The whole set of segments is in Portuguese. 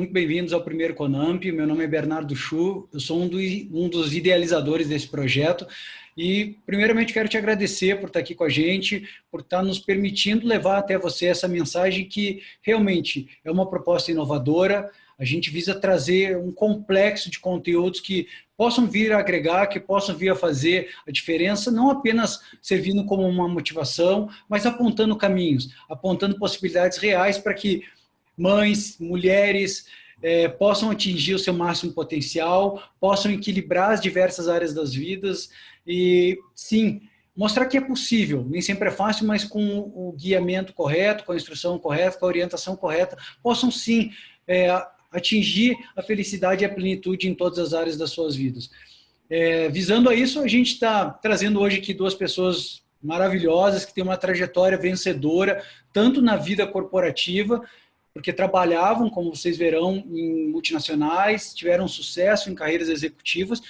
muito bem-vindos ao primeiro Conamp. Meu nome é Bernardo Chu, eu sou um dos idealizadores desse projeto e, primeiramente, quero te agradecer por estar aqui com a gente, por estar nos permitindo levar até você essa mensagem que realmente é uma proposta inovadora. A gente visa trazer um complexo de conteúdos que possam vir a agregar, que possam vir a fazer a diferença, não apenas servindo como uma motivação, mas apontando caminhos, apontando possibilidades reais para que mães, mulheres possam atingir o seu máximo potencial, possam equilibrar as diversas áreas das vidas e, sim, mostrar que é possível. Nem sempre é fácil, mas com o guiamento correto, com a instrução correta, com a orientação correta, possam, sim, atingir a felicidade e a plenitude em todas as áreas das suas vidas. Visando a isso, a gente está trazendo hoje aqui duas pessoas maravilhosas que têm uma trajetória vencedora, tanto na vida corporativa, porque trabalhavam, como vocês verão, em multinacionais, tiveram sucesso em carreiras executivas,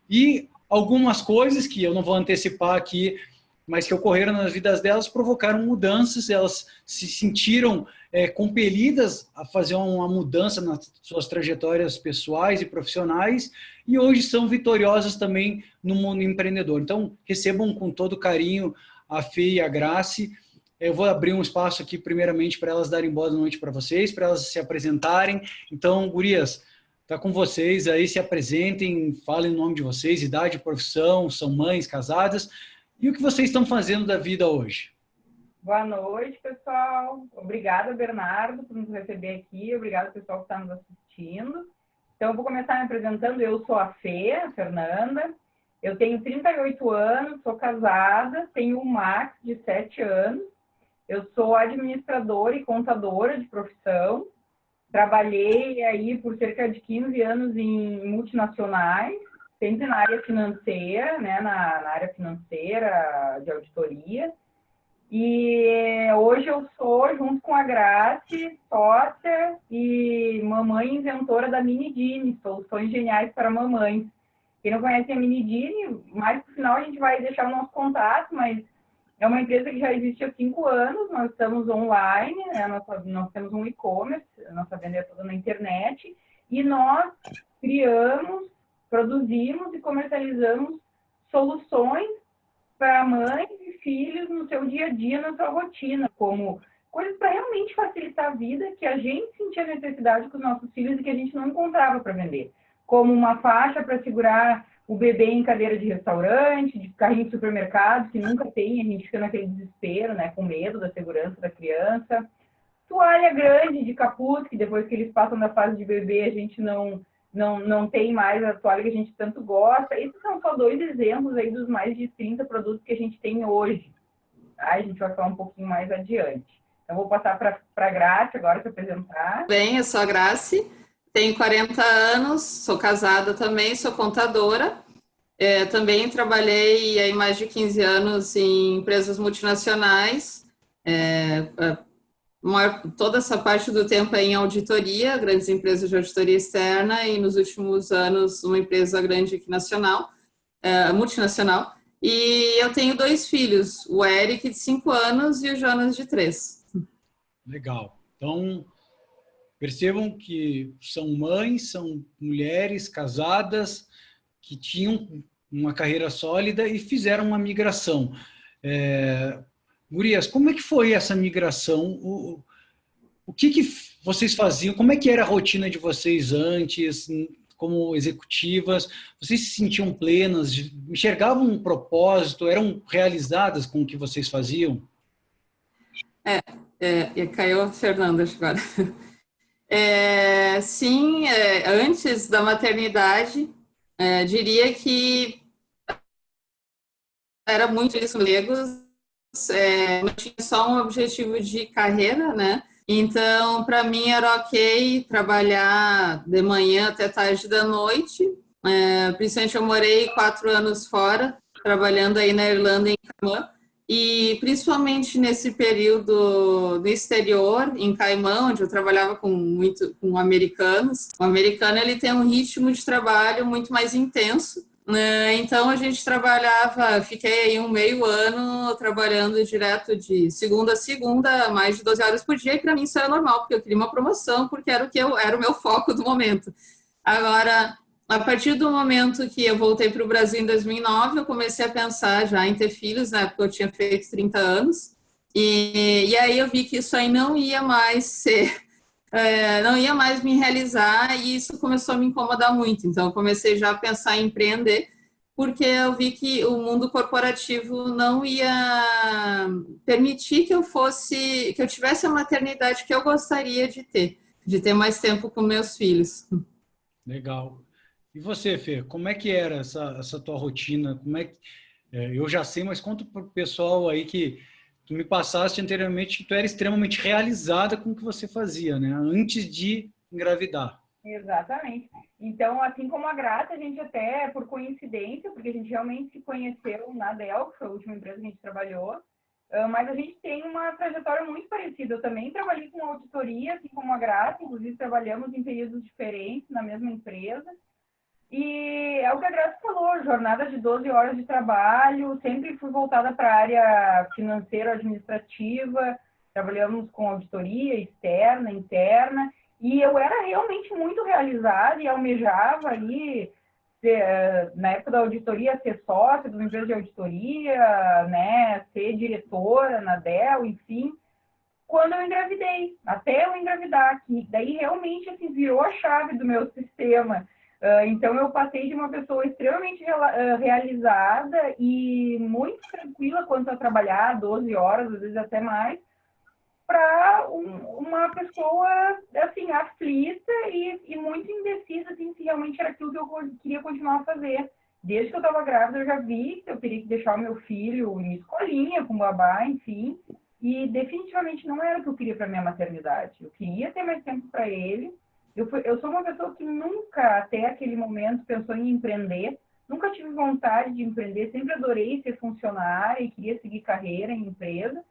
e algumas coisas que eu não vou antecipar aqui, mas que ocorreram nas vidas delas, provocaram mudanças, elas se sentiram compelidas a fazer uma mudança nas suas trajetórias pessoais e profissionais, e hoje são vitoriosas também no mundo empreendedor. Então, recebam com todo carinho a Fê e a Grace. Eu vou abrir um espaço aqui, primeiramente, para elas darem boa noite para vocês, para elas se apresentarem. Então, gurias, está com vocês aí, se apresentem, falem o nome de vocês, idade, profissão, são mães, casadas, e o que vocês estão fazendo da vida hoje. Boa noite, pessoal. Obrigada, Bernardo, por nos receber aqui. Obrigada, pessoal, que está nos assistindo. Então, eu vou começar me apresentando. Eu sou a Fê, a Fernanda. Eu tenho 38 anos, sou casada, tenho um Max de 7 anos. Eu sou administradora e contadora de profissão. Trabalhei aí por cerca de 15 anos em multinacionais, sempre na área financeira, né, na área financeira de auditoria. E hoje eu sou, junto com a Grace, sócia e mamãe inventora da Minidini, Soluções Geniais para Mamães. Quem não conhece a Minidini, mais pro final a gente vai deixar o nosso contato, mas é uma empresa que já existe há 5 anos, nós estamos online, né? Nós temos um e-commerce, a nossa venda é toda na internet, e nós criamos, produzimos e comercializamos soluções para mães e filhos no seu dia a dia, na sua rotina, como coisas para realmente facilitar a vida que a gente sentia necessidade com os nossos filhos e que a gente não encontrava para vender, como uma faixa para segurar o bebê em cadeira de restaurante, de carrinho de supermercado, que nunca tem, a gente fica naquele desespero, né, com medo da segurança da criança. Toalha grande de capuz, que depois que eles passam da fase de bebê, a gente não tem mais a toalha que a gente tanto gosta. Esses são só 2 exemplos aí dos mais de 30 produtos que a gente tem hoje. A gente vai falar um pouquinho mais adiante. Então, vou passar para a Grace agora para apresentar. Bem, eu sou a Grace. Tenho 40 anos, sou casada também, sou contadora. Também trabalhei há mais de 15 anos em empresas multinacionais. Toda essa parte do tempo é em auditoria, grandes empresas de auditoria externa, e nos últimos anos uma empresa grande aqui nacional, multinacional. E eu tenho 2 filhos, o Eric, de 5 anos, e o Jonas, de 3. Legal. Então, percebam que são mães, são mulheres casadas que tinham uma carreira sólida e fizeram uma migração. Gurias, como é que foi essa migração? O que vocês faziam? Como é que era a rotina de vocês antes, como executivas? Vocês se sentiam plenas? Enxergavam um propósito? Eram realizadas com o que vocês faziam? Caiu a Fernanda agora. Sim, antes da maternidade, diria que era muito isso, não tinha só um objetivo de carreira, né? Então, para mim era ok trabalhar de manhã até tarde da noite. Principalmente eu morei 4 anos fora, trabalhando aí na Irlanda, em Caimã. E principalmente nesse período no exterior, em Caimã, onde eu trabalhava com americanos. O americano ele tem um ritmo de trabalho muito mais intenso, Então, a gente trabalhava, fiquei aí um meio ano trabalhando direto de segunda a segunda, mais de 12 horas por dia, e para mim isso era normal, porque eu queria uma promoção, porque era era o meu foco do momento. Agora, a partir do momento que eu voltei para o Brasil em 2009, eu comecei a pensar já em ter filhos, na época eu tinha feito 30 anos, e aí eu vi que isso aí não ia mais ser não ia mais me realizar e isso começou a me incomodar muito. Então, eu comecei já a pensar em empreender, porque eu vi que o mundo corporativo não ia permitir que eu tivesse a maternidade que eu gostaria de ter mais tempo com meus filhos. Legal. E você, Fê, como é que era essa tua rotina? Eu já sei, mas conta para o pessoal aí que tu me passaste anteriormente que tu era extremamente realizada com o que você fazia, né? Antes de engravidar. Exatamente. Então, assim como a Grata, a gente até, por coincidência, porque a gente realmente se conheceu na Dell, que foi a última empresa que a gente trabalhou, mas a gente tem uma trajetória muito parecida. Eu também trabalhei com auditoria, assim como a Grata, inclusive trabalhamos em períodos diferentes na mesma empresa. E é o que a Graça falou, jornada de 12 horas de trabalho, sempre fui voltada para a área financeira, administrativa, trabalhamos com auditoria externa, interna, e eu era realmente muito realizada e almejava ali, na época da auditoria, ser sócia de uma empresa de auditoria, né, ser diretora na Dell, enfim, quando eu engravidei, até eu engravidar, que daí realmente assim, virou a chave do meu sistema. Então, eu passei de uma pessoa extremamente realizada e muito tranquila quanto a trabalhar, 12 horas, às vezes até mais, para uma pessoa, assim, aflita e muito indecisa, assim, se realmente era aquilo que eu queria continuar a fazer. Desde que eu estava grávida, eu já vi que eu teria que deixar o meu filho em escolinha, com babá, enfim, e definitivamente não era o que eu queria para minha maternidade. Eu queria ter mais tempo para ele. Eu sou uma pessoa que nunca, até aquele momento, pensou em empreender. Nunca tive vontade de empreender. Sempre adorei ser funcionária e queria seguir carreira em empresa.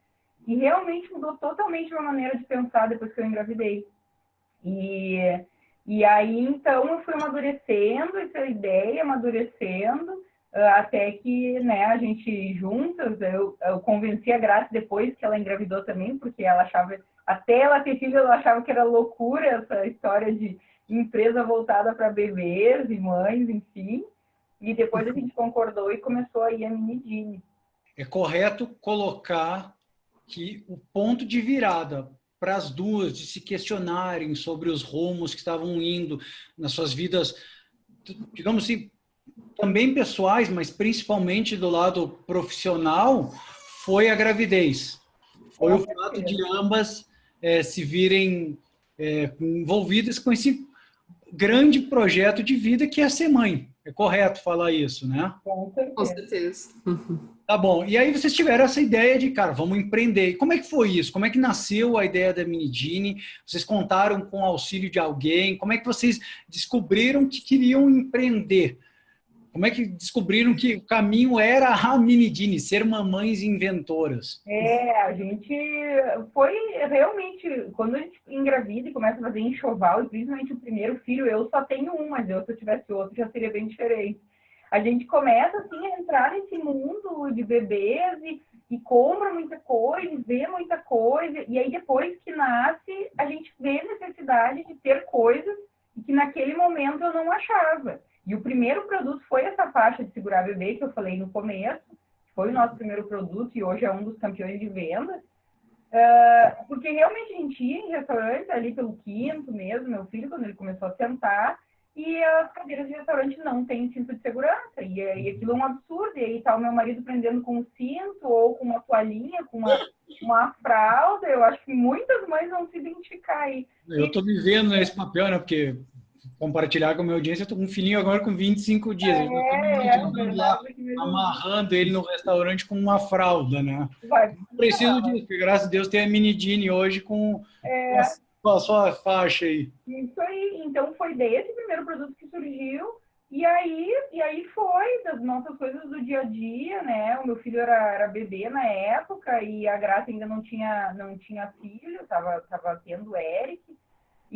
E realmente mudou totalmente a minha maneira de pensar depois que eu engravidei. E, e aí, então, eu fui amadurecendo essa ideia, amadurecendo, até que, né, a gente juntas, eu convenci a Graça depois que ela engravidou também, porque ela achava, até ela ter filho, ela achava que era loucura essa história de empresa voltada para bebês e mães, enfim. E depois a gente concordou e começou aí a Minidini. É correto colocar que o ponto de virada para as duas de se questionarem sobre os rumos que estavam indo nas suas vidas, digamos assim, também pessoais, mas principalmente do lado profissional, foi a gravidez. Foi o fato de ambas se virem envolvidas com esse grande projeto de vida que é ser mãe. É correto falar isso, né? Com Com certeza. certeza. Tá bom. E aí vocês tiveram essa ideia de, cara, vamos empreender. E como é que foi isso? Como é que nasceu a ideia da Minidini? Vocês contaram com o auxílio de alguém? Como é que vocês descobriram que queriam empreender? Como é que descobriram que o caminho era a Minidini, ser mamães inventoras? A gente foi realmente, quando a gente engravida e começa a fazer enxoval, e principalmente o primeiro filho, eu só tenho um, mas se eu tivesse outro já seria bem diferente. A gente começa assim a entrar nesse mundo de bebês e compra muita coisa, vê muita coisa, e aí depois que nasce, a gente vê necessidade de ter coisas que naquele momento eu não achava. E o primeiro produto foi essa faixa de segurar bebê que eu falei no começo, foi o nosso primeiro produto e hoje é um dos campeões de venda, porque realmente a gente ia em restaurante ali pelo quinto mesmo, meu filho, quando ele começou a sentar, e as cadeiras de restaurante não têm cinto de segurança, e aquilo é um absurdo, e aí tá o meu marido prendendo com um cinto, ou com uma toalhinha, com uma fralda, eu acho que muitas mães vão se identificar aí. Eu estou vivendo nesse papel, né? Porque compartilhar com a minha audiência, eu estou com um filhinho agora com 25 dias. Eu estou me imaginando lá, amarrando ele no restaurante com uma fralda, né? Preciso disso, porque graças a Deus tem a Minidini hoje com a sua faixa aí. Isso aí, então foi desse primeiro produto que surgiu, e aí foi das nossas coisas do dia a dia, né? O meu filho era bebê na época, e a Graça ainda não tinha filho, tava tendo o Eric,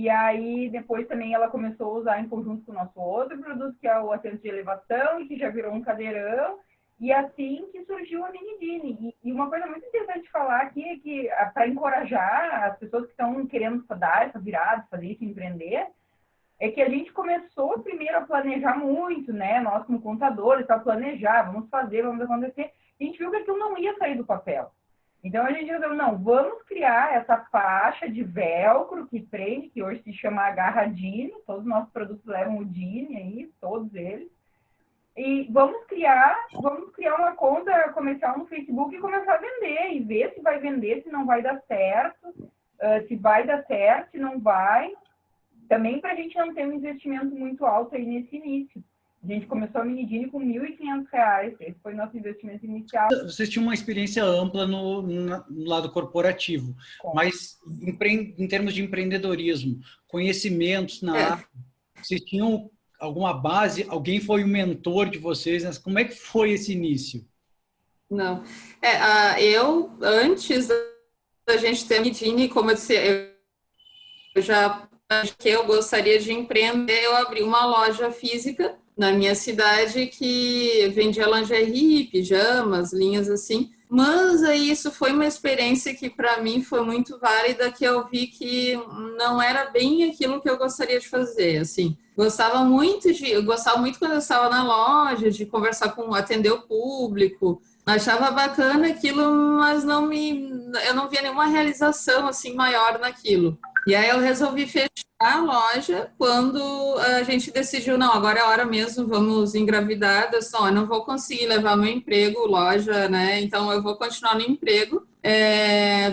E aí, depois também ela começou a usar em conjunto com o nosso outro produto, que é o assento de elevação, e que já virou um cadeirão. E assim que surgiu a Minidini. E uma coisa muito interessante de falar aqui é que, para encorajar as pessoas que estão querendo dar essa virada, fazer isso, empreender, é que a gente começou primeiro a planejar muito, né? Nós, como contadores, planejar, vamos fazer, vamos acontecer. E a gente viu que aquilo não ia sair do papel. Então, a gente resolveu, não, vamos criar essa faixa de velcro que prende, que hoje se chama Agarra Dini. Todos os nossos produtos levam o Dini aí, todos eles. E vamos criar uma conta comercial no Facebook e começar a vender. E ver se vai vender, se não vai dar certo. Se vai dar certo, se não vai. Também para a gente não ter um investimento muito alto aí nesse início. A gente começou a Minidini com R$ 1.500. Esse foi o nosso investimento inicial. Vocês tinham uma experiência ampla no lado corporativo, mas em termos de empreendedorismo, conhecimentos na área, vocês tinham alguma base? Alguém foi o mentor de vocês? Né? Como é que foi esse início? Não. Eu, antes da gente ter a Minidini, como eu disse, eu já que eu gostaria de empreender, eu abri uma loja física na minha cidade que vendia lingerie, pijamas, linhas assim. Mas aí isso foi uma experiência que para mim foi muito válida, que eu vi que não era bem aquilo que eu gostaria de fazer, assim. Eu gostava muito quando eu estava na loja, de conversar atender o público. Achava bacana aquilo, mas eu não via nenhuma realização assim maior naquilo. E aí eu resolvi fechar a loja quando a gente decidiu, não, agora é a hora mesmo, vamos engravidar. Eu disse, não, eu não vou conseguir levar meu emprego, loja, né? Então eu vou continuar no emprego,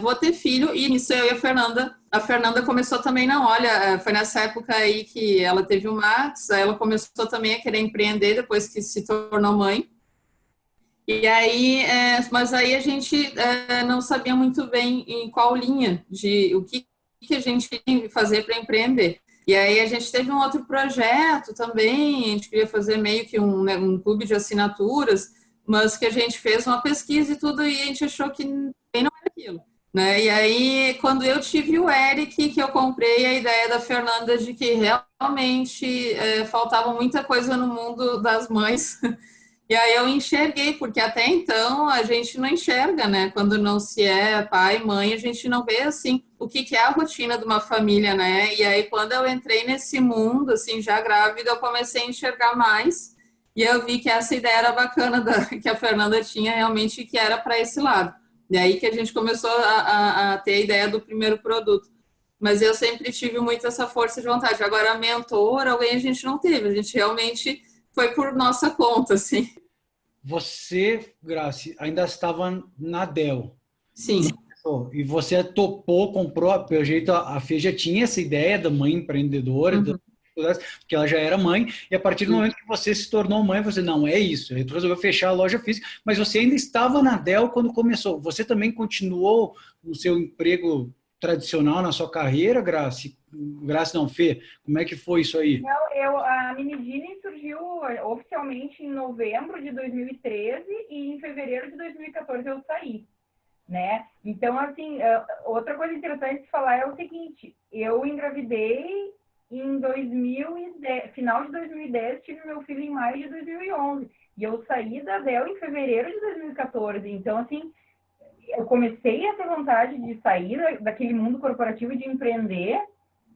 vou ter filho, e nisso eu e a Fernanda. A Fernanda começou também, não, olha, foi nessa época aí que ela teve o Max, aí ela começou também a querer empreender depois que se tornou mãe. E aí, mas aí a gente não sabia muito bem em qual linha, o que a gente queria fazer para empreender. E aí a gente teve um outro projeto também, a gente queria fazer meio que um clube de assinaturas, mas que a gente fez uma pesquisa e tudo, e a gente achou que não era aquilo. Né? E aí, quando eu tive o Eric, que eu comprei a ideia da Fernanda de que realmente faltava muita coisa no mundo das mães. E aí eu enxerguei, porque até então a gente não enxerga, né? Quando não se é pai, mãe, a gente não vê, assim, o que é a rotina de uma família, né? E aí quando eu entrei nesse mundo, assim, já grávida, eu comecei a enxergar mais. E eu vi que essa ideia era bacana que a Fernanda tinha realmente, que era para esse lado. E aí que a gente começou a ter a ideia do primeiro produto. Mas eu sempre tive muito essa força de vontade. Agora, mentor, alguém a gente não teve. A gente realmente foi por nossa conta, assim. Você, Grace, ainda estava na Dell. Sim. E você topou, comprou, pelo jeito a Fê já tinha essa ideia da mãe empreendedora, porque ela já era mãe, e a partir do momento que você se tornou mãe, você, não, é isso, aí tu resolveu fechar a loja física, mas você ainda estava na Dell quando começou. Você também continuou no seu emprego tradicional na sua carreira, Grace? Grace não, Fê, como é que foi isso aí? Não, a Minidini surgiu oficialmente em novembro de 2013 e em fevereiro de 2014 eu saí, né? Então, assim, outra coisa interessante de falar é o seguinte, eu engravidei em 2010, final de 2010, tive meu filho em maio de 2011, e eu saí da Dell em fevereiro de 2014, então, assim, eu comecei a ter vontade de sair daquele mundo corporativo e de empreender,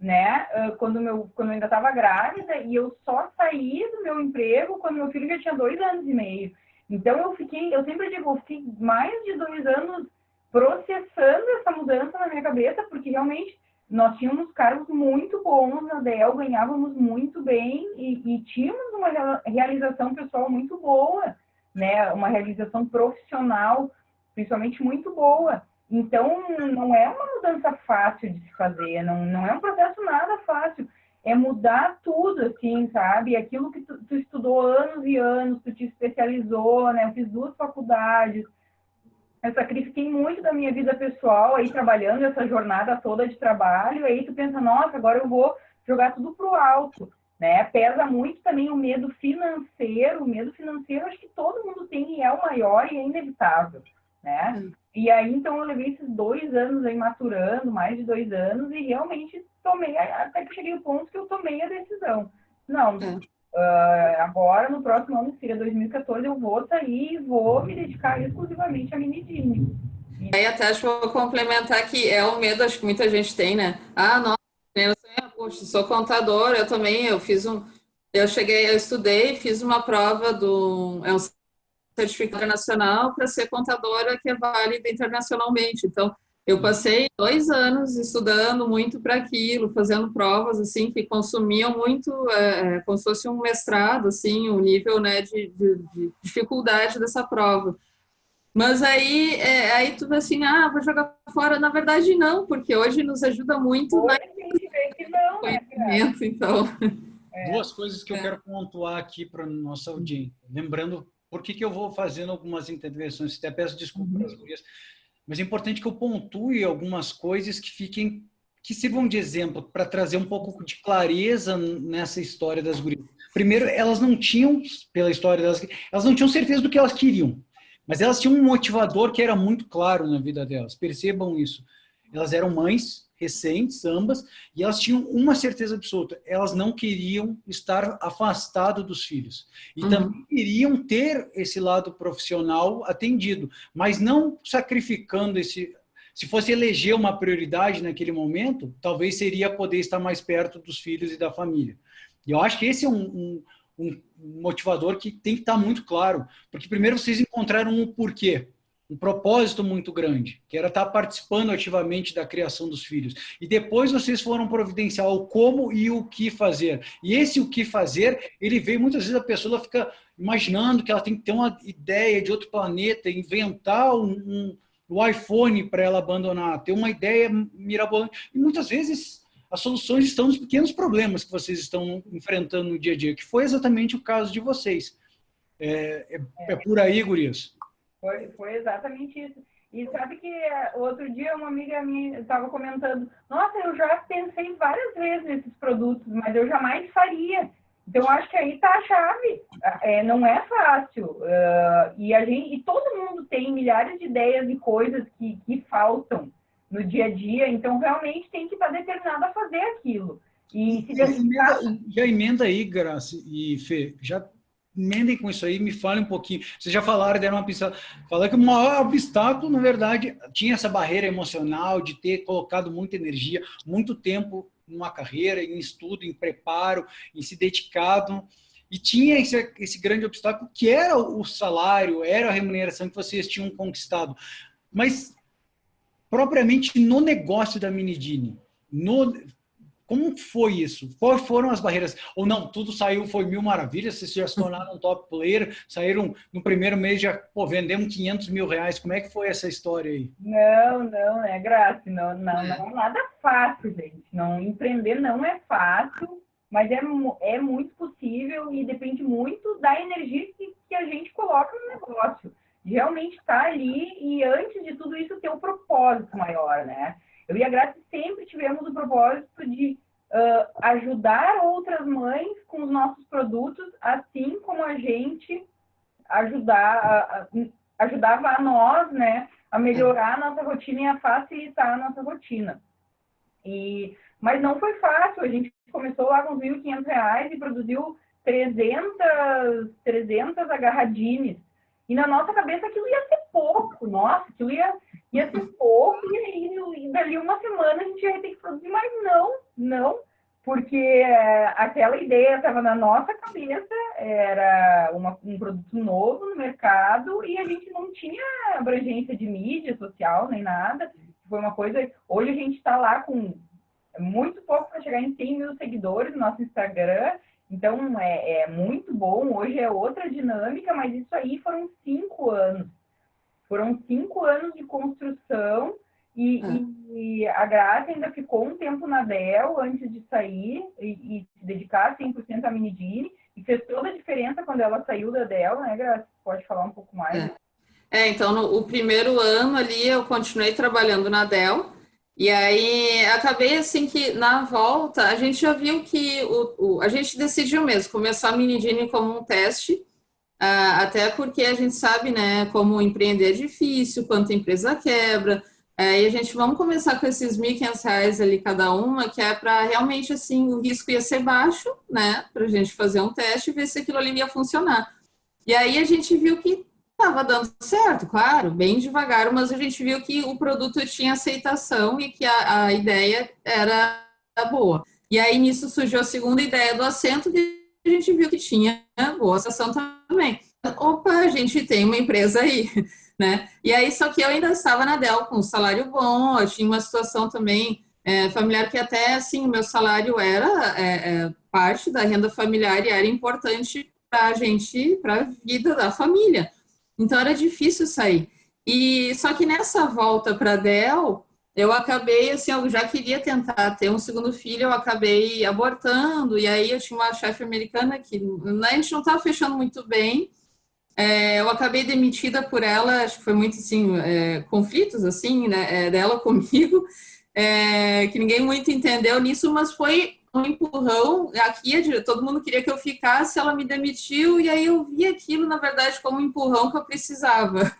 né? Quando eu ainda estava grávida, e eu só saí do meu emprego quando meu filho já tinha 2 anos e meio. Então eu sempre digo, eu fiquei mais de 2 anos processando essa mudança na minha cabeça, porque realmente nós tínhamos cargos muito bons na Dell, ganhávamos muito bem e tínhamos uma realização pessoal muito boa, né? Uma realização profissional principalmente muito boa. Então, não é uma mudança fácil de se fazer, não é um processo nada fácil. É mudar tudo, assim, sabe? Aquilo que tu estudou anos e anos, tu te especializou, né? Eu fiz 2 faculdades, eu sacrifiquei muito da minha vida pessoal aí trabalhando essa jornada toda de trabalho, aí tu pensa, nossa, agora eu vou jogar tudo pro alto, né? Pesa muito também o medo financeiro acho que todo mundo tem e é o maior e é inevitável, né? E aí, então, eu levei esses 2 anos aí maturando, mais de 2 anos, e realmente até que cheguei ao ponto que eu tomei a decisão. Não, agora, no próximo ano, que seria 2014, eu vou sair e vou me dedicar exclusivamente à Minidini. E aí até acho que vou complementar que é um medo, acho que muita gente tem, né? Nossa, poxa, sou contador, eu também, eu estudei, fiz uma prova é um certificado nacional para ser contadora que é válida internacionalmente. Então, eu passei 2 anos estudando muito para aquilo, fazendo provas, assim, que consumiam muito, como se fosse um mestrado, assim, o nível, né, de dificuldade dessa prova. Mas aí tu vai assim, vou jogar fora. Na verdade, não, porque hoje nos ajuda muito Hoje a gente vê que não, né? Então. 2 coisas que eu quero pontuar aqui para nossa audiência. Lembrando, por que eu vou fazendo algumas intervenções, até peço desculpa para as gurias, mas é importante que eu pontue algumas coisas que sirvam de exemplo para trazer um pouco de clareza nessa história das gurias. Primeiro, elas não tinham, pela história delas, elas não tinham certeza do que elas queriam. Mas elas tinham um motivador que era muito claro na vida delas. Percebam isso. Elas eram mães recentes, ambas, e elas tinham uma certeza absoluta. Elas não queriam estar afastadas dos filhos. E também queriam ter esse lado profissional atendido, mas não sacrificando esse... Se fosse eleger uma prioridade naquele momento, talvez seria poder estar mais perto dos filhos e da família. E eu acho que esse é um motivador que tem que estar muito claro, porque primeiro vocês encontraram um porquê, um propósito muito grande, que era estar participando ativamente da criação dos filhos, e depois vocês foram providenciar o como e o que fazer, e esse o que fazer, ele veio, muitas vezes a pessoa fica imaginando que ela tem que ter uma ideia de outro planeta, inventar o iPhone para ela abandonar, ter uma ideia mirabolante, e muitas vezes as soluções estão nos pequenos problemas que vocês estão enfrentando no dia a dia, que foi exatamente o caso de vocês. É por aí, gurias? Foi exatamente isso. E sabe que outro dia uma amiga minha estava comentando, nossa, eu já pensei várias vezes nesses produtos, mas eu jamais faria. Então, acho que aí está a chave. Não é fácil. E todo mundo tem milhares de ideias e coisas que faltam no dia a dia, então realmente tem que estar determinado a fazer aquilo. E se já emenda aí, Graça e Fê, já emendem com isso aí, me falem um pouquinho. Vocês já falaram, deram uma pincelada. Falaram que o maior obstáculo, na verdade, tinha essa barreira emocional de ter colocado muita energia, muito tempo numa carreira, em estudo, em preparo, em se dedicado. E tinha esse grande obstáculo que era o salário, era a remuneração que vocês tinham conquistado. Mas propriamente no negócio da Minidini, como foi isso? Quais foram as barreiras? Ou não, tudo saiu, foi mil maravilhas, vocês já se tornaram top player, saíram no primeiro mês, já vendemos 500 mil reais, como é que foi essa história aí? Não, Graça, não é nada fácil, gente. Empreender não é fácil, mas é muito possível e depende muito da energia que a gente coloca no negócio. Realmente estar ali e, antes de tudo isso, ter um propósito maior, né? Eu e a Graça sempre tivemos o propósito de ajudar outras mães com os nossos produtos, assim como a gente ajudava a nós, né, a melhorar a nossa rotina e a facilitar a nossa rotina. Mas não foi fácil, a gente começou lá com uns R$1.500 e produziu 300 agarradines. E na nossa cabeça aquilo ia ser pouco, nossa, aquilo ia ser pouco, e dali uma semana a gente ia ter que produzir, mas não, porque aquela ideia estava na nossa cabeça, era um produto novo no mercado, e a gente não tinha abrangência de mídia social, nem nada, foi uma coisa, hoje a gente está lá com muito pouco para chegar em 100 mil seguidores no nosso Instagram. Então, é muito bom. Hoje é outra dinâmica, mas isso aí foram 5 anos. Foram 5 anos de construção e a Graça ainda ficou um tempo na Dell antes de sair e se dedicar 100% à Minidini. E fez toda a diferença quando ela saiu da Dell, né, Graça? Pode falar um pouco mais? Então, o primeiro ano ali eu continuei trabalhando na Dell. E aí, acabei assim que na volta, a gente já viu que a gente decidiu mesmo começar a Minidini como um teste, até porque a gente sabe, né, como empreender é difícil, quanto a empresa quebra, E a gente, vamos começar com esses R$ 1.500 ali cada uma, que é para realmente, assim, o risco ia ser baixo, né? Para a gente fazer um teste e ver se aquilo ali ia funcionar. E aí a gente viu que estava dando certo, claro, bem devagar, mas a gente viu que o produto tinha aceitação e que a ideia era boa. E aí nisso surgiu a segunda ideia do assento, que a gente viu que tinha boa aceitação também. Opa, a gente tem uma empresa aí, né? E aí, só que eu ainda estava na Dell com um salário bom, eu tinha uma situação também familiar que até, assim, o meu salário era parte da renda familiar e era importante para a gente, para a vida da família. Então, era difícil sair. E só que nessa volta para a Dell, eu acabei, assim, eu já queria tentar ter um segundo filho, eu acabei abortando, e aí eu tinha uma chefe americana que a gente não estava fechando muito bem. Eu acabei demitida por ela, acho que foi muito, assim, conflitos, assim, né, dela comigo, que ninguém muito entendeu nisso, mas foi um empurrão. Aqui todo mundo queria que eu ficasse, ela me demitiu, e aí eu vi aquilo, na verdade, como um empurrão que eu precisava,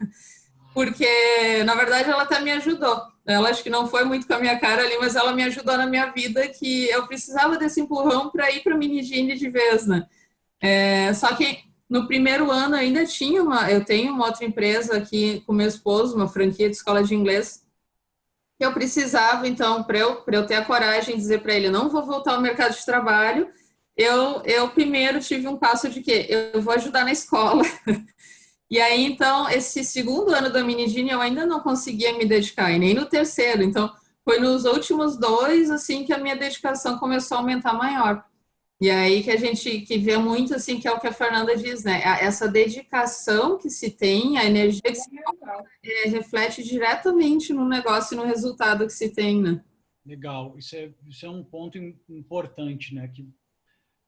porque, na verdade, ela até me ajudou. Ela acho que não foi muito com a minha cara ali, mas ela me ajudou na minha vida, que eu precisava desse empurrão para ir para a Minigine de vez, né? Só que no primeiro ano ainda eu tenho uma outra empresa aqui com meu esposo, uma franquia de escola de inglês, que eu precisava, então, para eu ter a coragem de dizer para ele, não vou voltar ao mercado de trabalho, eu primeiro tive um passo de que eu vou ajudar na escola. E aí, então, esse segundo ano da Minigine eu ainda não conseguia me dedicar, e nem no terceiro. Então, foi nos últimos 2, assim, que a minha dedicação começou a aumentar maior. E aí que a gente vê muito, assim, que é o que a Fernanda diz, né? Essa dedicação que se tem, a energia que se reflete diretamente no negócio e no resultado que se tem, né? Legal. Isso é um ponto importante, né? Que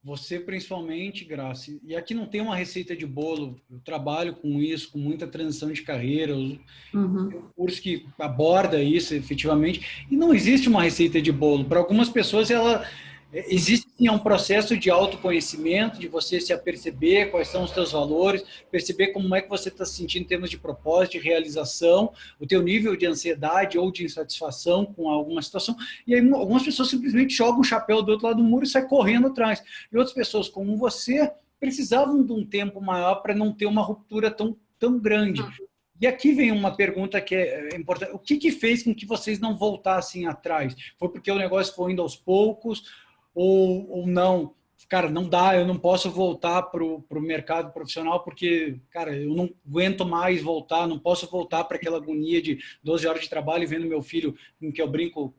você, principalmente, Graça, e aqui não tem uma receita de bolo, eu trabalho com isso, com muita transição de carreira, tem um curso que aborda isso efetivamente, e não existe uma receita de bolo. Para algumas pessoas, existe sim, um processo de autoconhecimento, de você se aperceber quais são os seus valores, perceber como é que você está se sentindo em termos de propósito, de realização, o teu nível de ansiedade ou de insatisfação com alguma situação. E aí algumas pessoas simplesmente jogam o chapéu do outro lado do muro e saem correndo atrás. E outras pessoas, como você, precisavam de um tempo maior para não ter uma ruptura tão grande. E aqui vem uma pergunta que é importante. O que fez com que vocês não voltassem atrás? Foi porque o negócio foi indo aos poucos? Ou não, cara, não dá, eu não posso voltar para o mercado profissional porque, cara, eu não aguento mais voltar, não posso voltar para aquela agonia de 12 horas de trabalho vendo meu filho, com que eu brinco,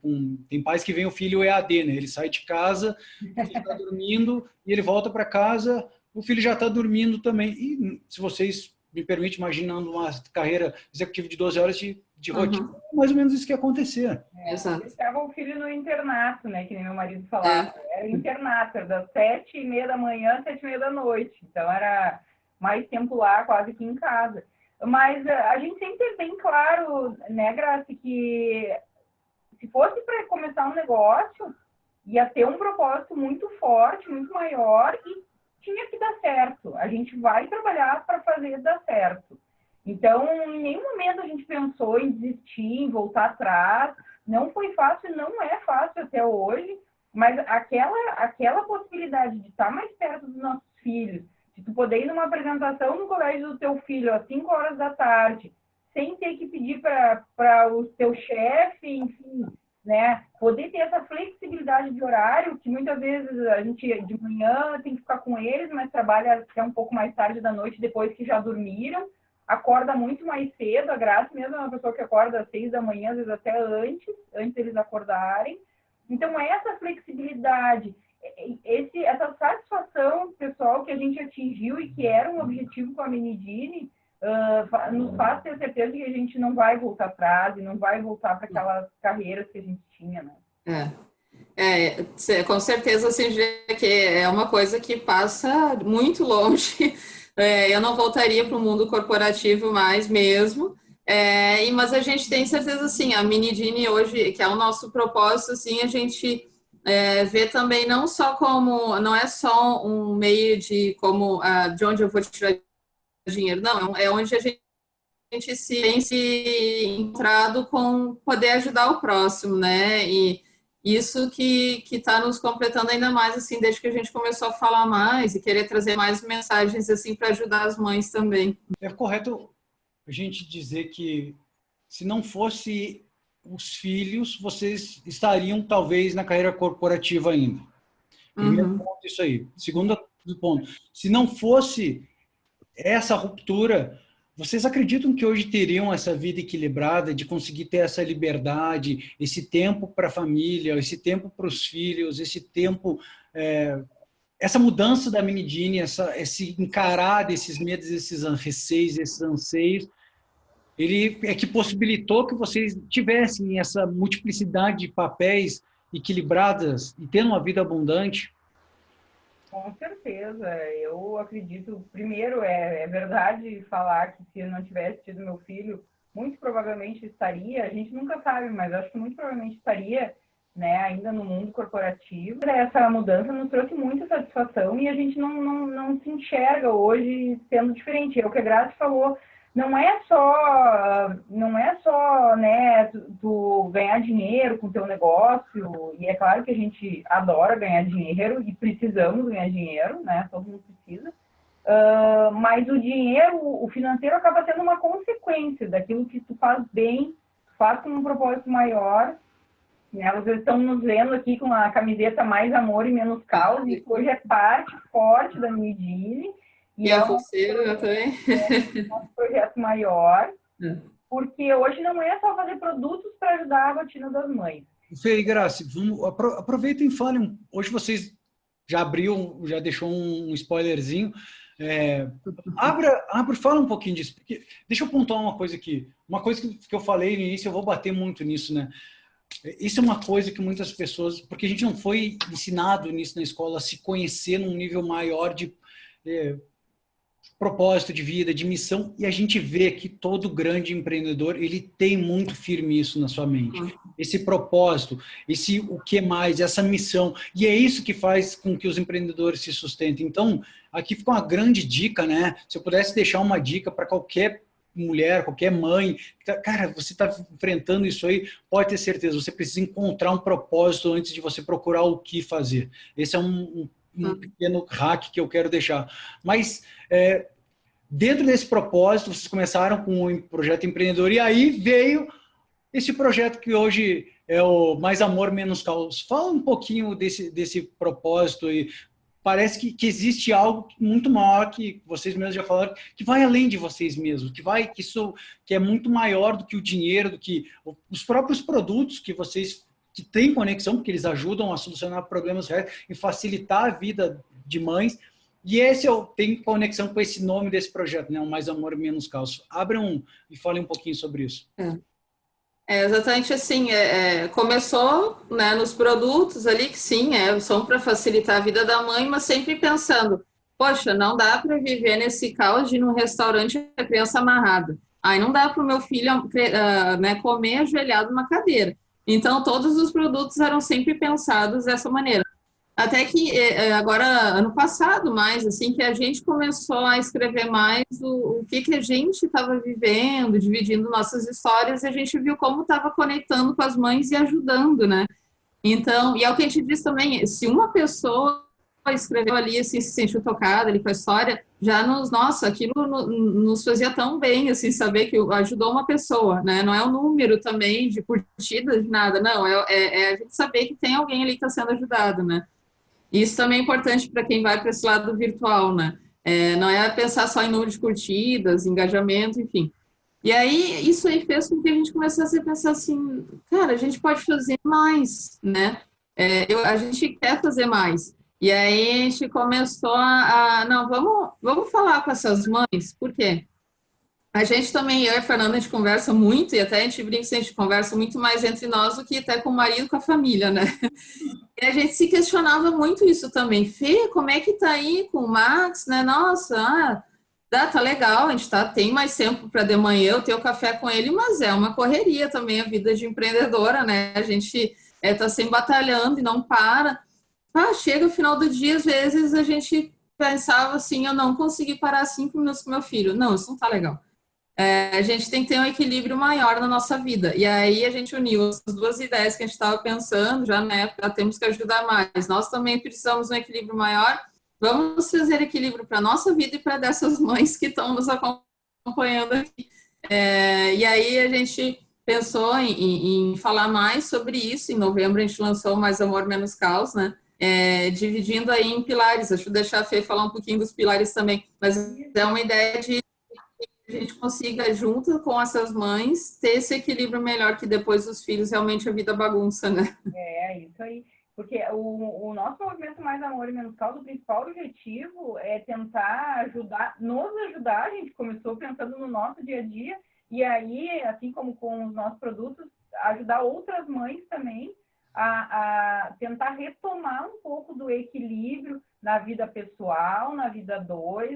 tem pais que veem o filho EAD, né? Ele sai de casa, ele está dormindo e ele volta para casa, o filho já está dormindo também. E se vocês me permitem, imaginando uma carreira executiva de 12 horas de rotina, mais ou menos isso que ia acontecer. Exato. Deixava o filho no internato, né? Que nem meu marido falava. Era internato, era das 7h30 da manhã às 7h30 da noite. Então era mais tempo lá, quase que em casa. Mas a gente sempre tem bem claro, né, Graça, que se fosse para começar um negócio, ia ter um propósito muito forte, muito maior e tinha que dar certo. A gente vai trabalhar para fazer dar certo. Então, em nenhum momento a gente pensou em desistir, em voltar atrás. Não foi fácil, não é fácil até hoje, mas aquela possibilidade de estar mais perto dos nossos filhos, de tu poder ir numa apresentação no colégio do teu filho às 5 horas da tarde, sem ter que pedir para o teu chefe, enfim, né? Poder ter essa flexibilidade de horário, que muitas vezes a gente de manhã tem que ficar com eles, mas trabalha até um pouco mais tarde da noite, depois que já dormiram. Acorda muito mais cedo, a Graça mesmo é uma pessoa que acorda às 6 da manhã, às vezes até antes deles acordarem. Então, essa flexibilidade, essa satisfação pessoal que a gente atingiu e que era um objetivo com a Minigine, nos faz ter certeza que a gente não vai voltar atrás e não vai voltar para aquelas carreiras que a gente tinha, né? Com certeza, assim, que é uma coisa que passa muito longe. Eu não voltaria para o mundo corporativo mais mesmo, mas a gente tem certeza, assim, a Minigine hoje, que é o nosso propósito, assim, a gente vê também não só como, não é só um meio de onde eu vou tirar dinheiro, não, é onde a gente gente tem se encontrado com poder ajudar o próximo, né? E isso que está nos completando ainda mais, assim, desde que a gente começou a falar mais e querer trazer mais mensagens, assim, para ajudar as mães também. É correto a gente dizer que se não fosse os filhos, vocês estariam talvez na carreira corporativa ainda. Primeiro ponto, isso aí. Segundo ponto, se não fosse essa ruptura, vocês acreditam que hoje teriam essa vida equilibrada, de conseguir ter essa liberdade, esse tempo para a família, esse tempo para os filhos, esse tempo, essa mudança da Minidini, esse encarar desses medos, esses receios, esses anseios, ele é que possibilitou que vocês tivessem essa multiplicidade de papéis equilibradas e tendo uma vida abundante? Com certeza, eu acredito, primeiro, é verdade falar que se eu não tivesse tido meu filho, muito provavelmente estaria, a gente nunca sabe, mas acho que muito provavelmente estaria, né, ainda no mundo corporativo. Essa mudança nos trouxe muita satisfação e a gente não se enxerga hoje sendo diferente. É o que a Grazi falou, não é só, né, tu ganhar dinheiro com o teu negócio, e é claro que a gente adora ganhar dinheiro e precisamos ganhar dinheiro, né, todo mundo precisa, mas o dinheiro, o financeiro acaba sendo uma consequência daquilo que tu faz bem, faz com um propósito maior, né, vocês estão nos vendo aqui com a camiseta Mais Amor e Menos Caos, e hoje é parte forte da Minidini. E a Pulseira também. É um projeto maior, porque hoje não é só fazer produtos para ajudar a rotina das mães. Fê e Grazi, aproveitem e falem. Hoje vocês já abriu, já deixou um spoilerzinho. Fala um pouquinho disso. Porque, deixa eu pontuar uma coisa aqui. Uma coisa que eu falei no início, eu vou bater muito nisso, né? Isso é uma coisa que muitas pessoas... Porque a gente não foi ensinado nisso na escola, a se conhecer num nível maior de... propósito de vida, de missão, e a gente vê que todo grande empreendedor, ele tem muito firme isso na sua mente. Esse propósito, esse o que mais, essa missão, e é isso que faz com que os empreendedores se sustentem. Então, aqui fica uma grande dica, né? Se eu pudesse deixar uma dica para qualquer mulher, qualquer mãe, cara, você está enfrentando isso aí, pode ter certeza, você precisa encontrar um propósito antes de você procurar o que fazer. Esse é um pequeno hack que eu quero deixar. Mas, dentro desse propósito, vocês começaram com um projeto empreendedor e aí veio esse projeto que hoje é o Mais Amor, Menos Caos. Fala um pouquinho desse propósito e parece que existe algo muito maior que vocês mesmos já falaram, que vai além de vocês mesmos, que é muito maior do que o dinheiro, do que os próprios produtos que vocês que têm conexão, porque eles ajudam a solucionar problemas reais e facilitar a vida de mães. E esse tem conexão com esse nome desse projeto, né? O Mais Amor, Menos Caos. Abram e falem um pouquinho sobre isso. Exatamente assim. Começou, né, nos produtos ali, que sim, são para facilitar a vida da mãe, mas sempre pensando, poxa, não dá para viver nesse caos de ir num restaurante a criança amarrada. Aí não dá para o meu filho né, comer ajoelhado numa cadeira. Então, todos os produtos eram sempre pensados dessa maneira. Até que agora, ano passado, mais assim, que a gente começou a escrever mais o que a gente estava vivendo, dividindo nossas histórias, e a gente viu como estava conectando com as mães e ajudando, né? Então, e é o que a gente diz também, se uma pessoa escreveu ali, assim, se sentiu tocada ali com a história, já aquilo nos fazia tão bem, assim, saber que ajudou uma pessoa, né? Não é o número também de curtidas, de nada, não, é a gente saber que tem alguém ali que está sendo ajudado, né? Isso também é importante para quem vai para esse lado virtual, né? Não é pensar só em número de curtidas, engajamento, enfim. E aí, isso aí fez com que a gente começasse a pensar assim, cara, a gente pode fazer mais, né? A gente quer fazer mais. E aí a gente começou não, vamos falar com essas mães, por quê? A gente também, eu e a Fernanda, a gente conversa muito, e até a gente brinca que a gente conversa muito mais entre nós do que até com o marido, com a família, né? E a gente se questionava muito isso também. Fê, como é que tá aí com o Max, né? Nossa, tá legal, a gente tem mais tempo para de manhã eu ter o café com ele, mas é uma correria também a vida de empreendedora, né? A gente tá sempre batalhando e não para. Chega o final do dia, às vezes a gente pensava assim, eu não consegui parar 5 minutos com meu filho. Não, isso não tá legal. a gente tem que ter um equilíbrio maior na nossa vida. E aí a gente uniu as duas ideias que a gente estava pensando, já na época, temos que ajudar mais. Nós também precisamos de um equilíbrio maior. Vamos fazer equilíbrio para a nossa vida e para dessas mães que estão nos acompanhando aqui. E aí a gente pensou em falar mais sobre isso. Em novembro a gente lançou Mais Amor, Menos Caos, né? Dividindo aí em pilares. Deixa eu deixar a Fê falar um pouquinho dos pilares também. Mas é uma ideia de a gente consiga, junto com essas mães, ter esse equilíbrio melhor, que depois dos filhos realmente a vida bagunça, né? Isso aí. Porque o nosso movimento Mais Amor e Menos Caos, o principal objetivo é tentar nos ajudar. A gente começou pensando no nosso dia a dia, e aí, assim como com os nossos produtos, ajudar outras mães também a tentar retomar um pouco do equilíbrio na vida pessoal, na vida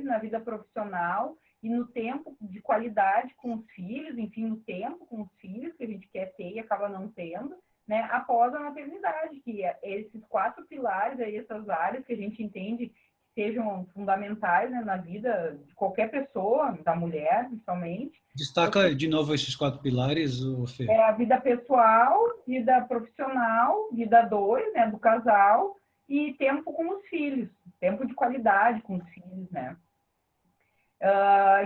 na vida profissional, e no tempo de qualidade com os filhos, enfim, no tempo com os filhos que a gente quer ter e acaba não tendo, né, após a maternidade, que esses 4 pilares, aí, essas áreas que a gente entende que sejam fundamentais, né, na vida de qualquer pessoa, da mulher, principalmente. Destaca de novo esses 4 pilares, Fê. A vida pessoal, vida profissional, vida 2, né, do casal, e tempo com os filhos, tempo de qualidade com os filhos, né.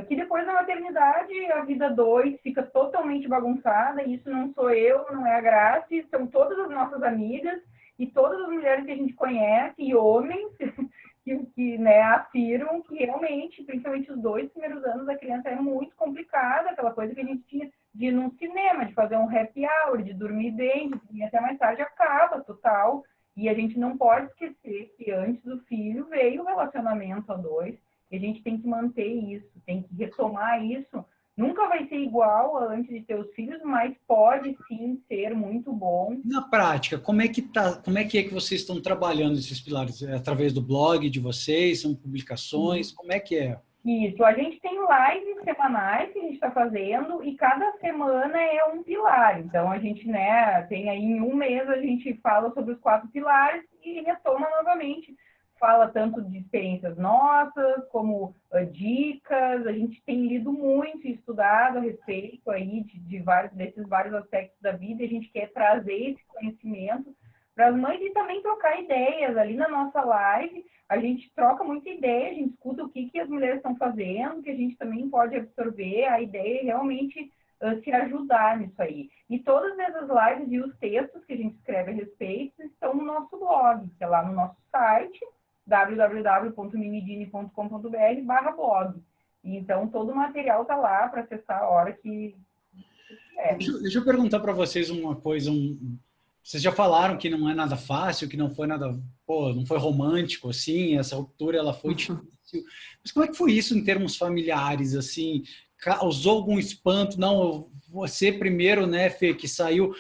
Que depois da maternidade a vida 2 fica totalmente bagunçada, e isso não sou eu, não é a Grace, são todas as nossas amigas e todas as mulheres que a gente conhece, e homens que né, afirmam que realmente, principalmente os 2 primeiros anos da criança é muito complicada, aquela coisa que a gente tinha de ir num cinema, de fazer um happy hour, de dormir bem, de dormir até mais tarde, acaba total, e a gente não pode esquecer que antes do filho veio o relacionamento a 2, e a gente tem que manter isso, tem que retomar isso. Nunca vai ser igual a antes de ter os filhos, mas pode sim ser muito bom. Na prática, como é que vocês estão trabalhando esses pilares? É através do blog de vocês? São publicações? Como é que é? Isso, a gente tem lives semanais que a gente está fazendo, e cada semana é um pilar. Então a gente, né, tem aí em um mês a gente fala sobre os 4 pilares e retoma novamente. Fala tanto de experiências nossas, como dicas. A gente tem lido muito e estudado a respeito aí desses vários aspectos da vida, e a gente quer trazer esse conhecimento para as mães e também trocar ideias. Ali na nossa live, a gente troca muita ideia, a gente escuta o que as mulheres estão fazendo, que a gente também pode absorver. A ideia é realmente se ajudar nisso aí. E todas essas lives e os textos que a gente escreve a respeito estão no nosso blog, que é lá no nosso site, www.minidini.com.br/blog. Então, todo o material está lá para acessar a hora que quiser. Deixa eu perguntar para vocês uma coisa. Vocês já falaram que não é nada fácil, que não foi nada, não foi romântico, assim, essa ruptura ela foi difícil. Mas como é que foi isso em termos familiares, assim? Causou algum espanto? Não, você primeiro, né, Fê, que saiu...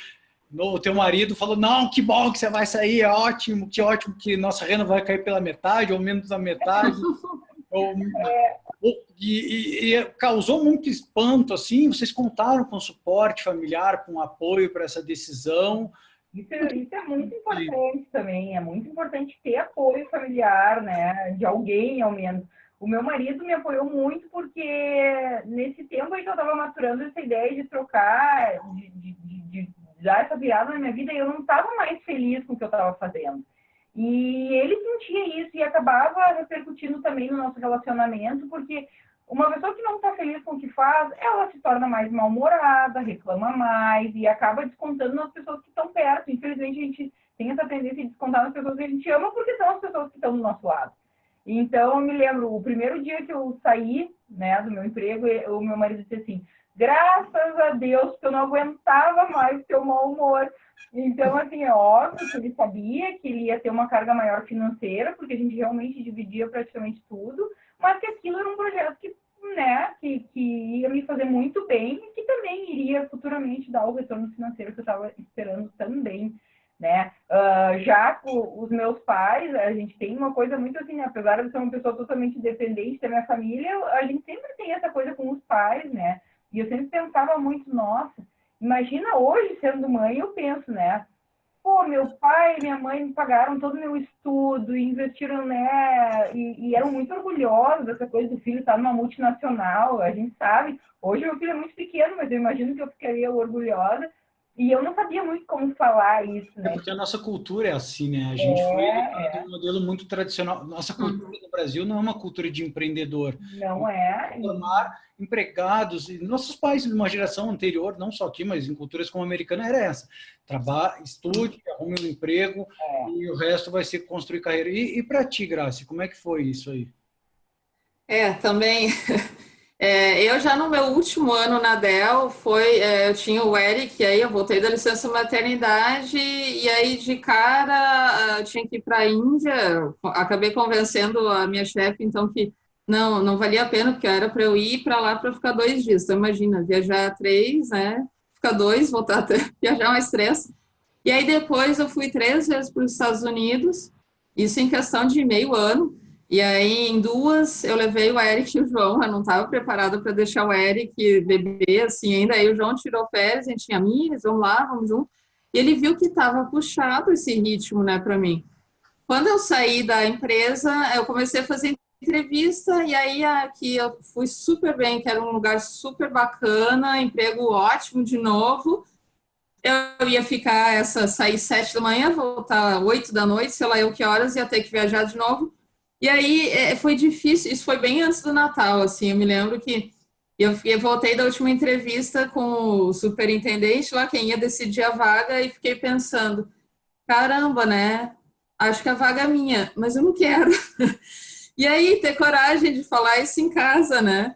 O teu marido falou, não, que bom que você vai sair, é ótimo que nossa renda vai cair pela metade, ou menos da metade. E causou muito espanto, assim, vocês contaram com suporte familiar, com apoio para essa decisão? Isso é muito importante também, é muito importante ter apoio familiar, né, de alguém, ao menos. O meu marido me apoiou muito, porque nesse tempo aí que eu estava maturando essa ideia de trocar, de dar essa virada na minha vida, eu não estava mais feliz com o que eu estava fazendo. E ele sentia isso e acabava repercutindo também no nosso relacionamento, porque uma pessoa que não está feliz com o que faz, ela se torna mais mal-humorada, reclama mais e acaba descontando nas pessoas que estão perto. Infelizmente, a gente tem essa tendência de descontar nas pessoas que a gente ama, porque são as pessoas que estão do nosso lado. Então, eu me lembro, o primeiro dia que eu saí, né, do meu emprego, o meu marido disse assim, graças a Deus, que eu não aguentava mais o seu mau humor. Então, assim, é óbvio que ele sabia que ele ia ter uma carga maior financeira, porque a gente realmente dividia praticamente tudo, mas que aquilo era um projeto que, né, que ia me fazer muito bem e que também iria futuramente dar o retorno financeiro que eu estava esperando também, né? Já com os meus pais, a gente tem uma coisa muito assim, né? Apesar de ser uma pessoa totalmente independente da minha família, a gente sempre tem essa coisa com os pais, né? E eu sempre pensava muito, nossa, imagina hoje sendo mãe, eu penso, né? pô, meu pai e minha mãe me pagaram todo o meu estudo, investiram, né, e eram muito orgulhosos dessa coisa do filho estar numa multinacional, a gente sabe. Hoje meu filho é muito pequeno, mas eu imagino que eu ficaria orgulhosa. E eu não sabia muito como falar isso, É né? porque a nossa cultura é assim, né? A gente foi educado em É, um modelo muito tradicional. Nossa cultura no Brasil não é uma cultura de empreendedor. não é. Formar empregados. E nossos pais, de uma geração anterior, não só aqui, mas em culturas como a americana, era essa. Trabalhe, estude, arrume um emprego e o resto vai ser construir carreira. E para ti, Grace, como é que foi isso aí? Também. Eu já no meu último ano na Dell eu tinha o Eric, e aí eu voltei da licença maternidade, e aí de cara eu tinha que ir para a Índia. Acabei convencendo a minha chefe, então, que não valia a pena, porque era para eu ir para lá para ficar 2 dias. Então, imagina, viajar 3, né? Ficar 2, voltar até viajar mais 3. E aí depois eu fui 3 vezes para os Estados Unidos, isso em questão de meio ano. E aí em 2 eu levei o Eric e o João, eu não estava preparada para deixar o Eric beber assim ainda. Aí o João tirou férias, a gente tinha amigas, vamos lá, vamos junto. E ele viu que estava puxado esse ritmo, né, para mim. Quando eu saí da empresa, eu comecei a fazer entrevista, e aí aqui eu fui super bem, que era um lugar super bacana, emprego ótimo de novo. Eu ia sair 7 da manhã, voltar 8 da noite, sei lá eu que horas, ia ter que viajar de novo. E aí foi difícil, isso foi bem antes do Natal, assim, eu me lembro que eu voltei da última entrevista com o superintendente lá, quem ia decidir a vaga, e fiquei pensando, caramba, né? Acho que a vaga é minha, mas eu não quero. E aí, ter coragem de falar isso em casa, né?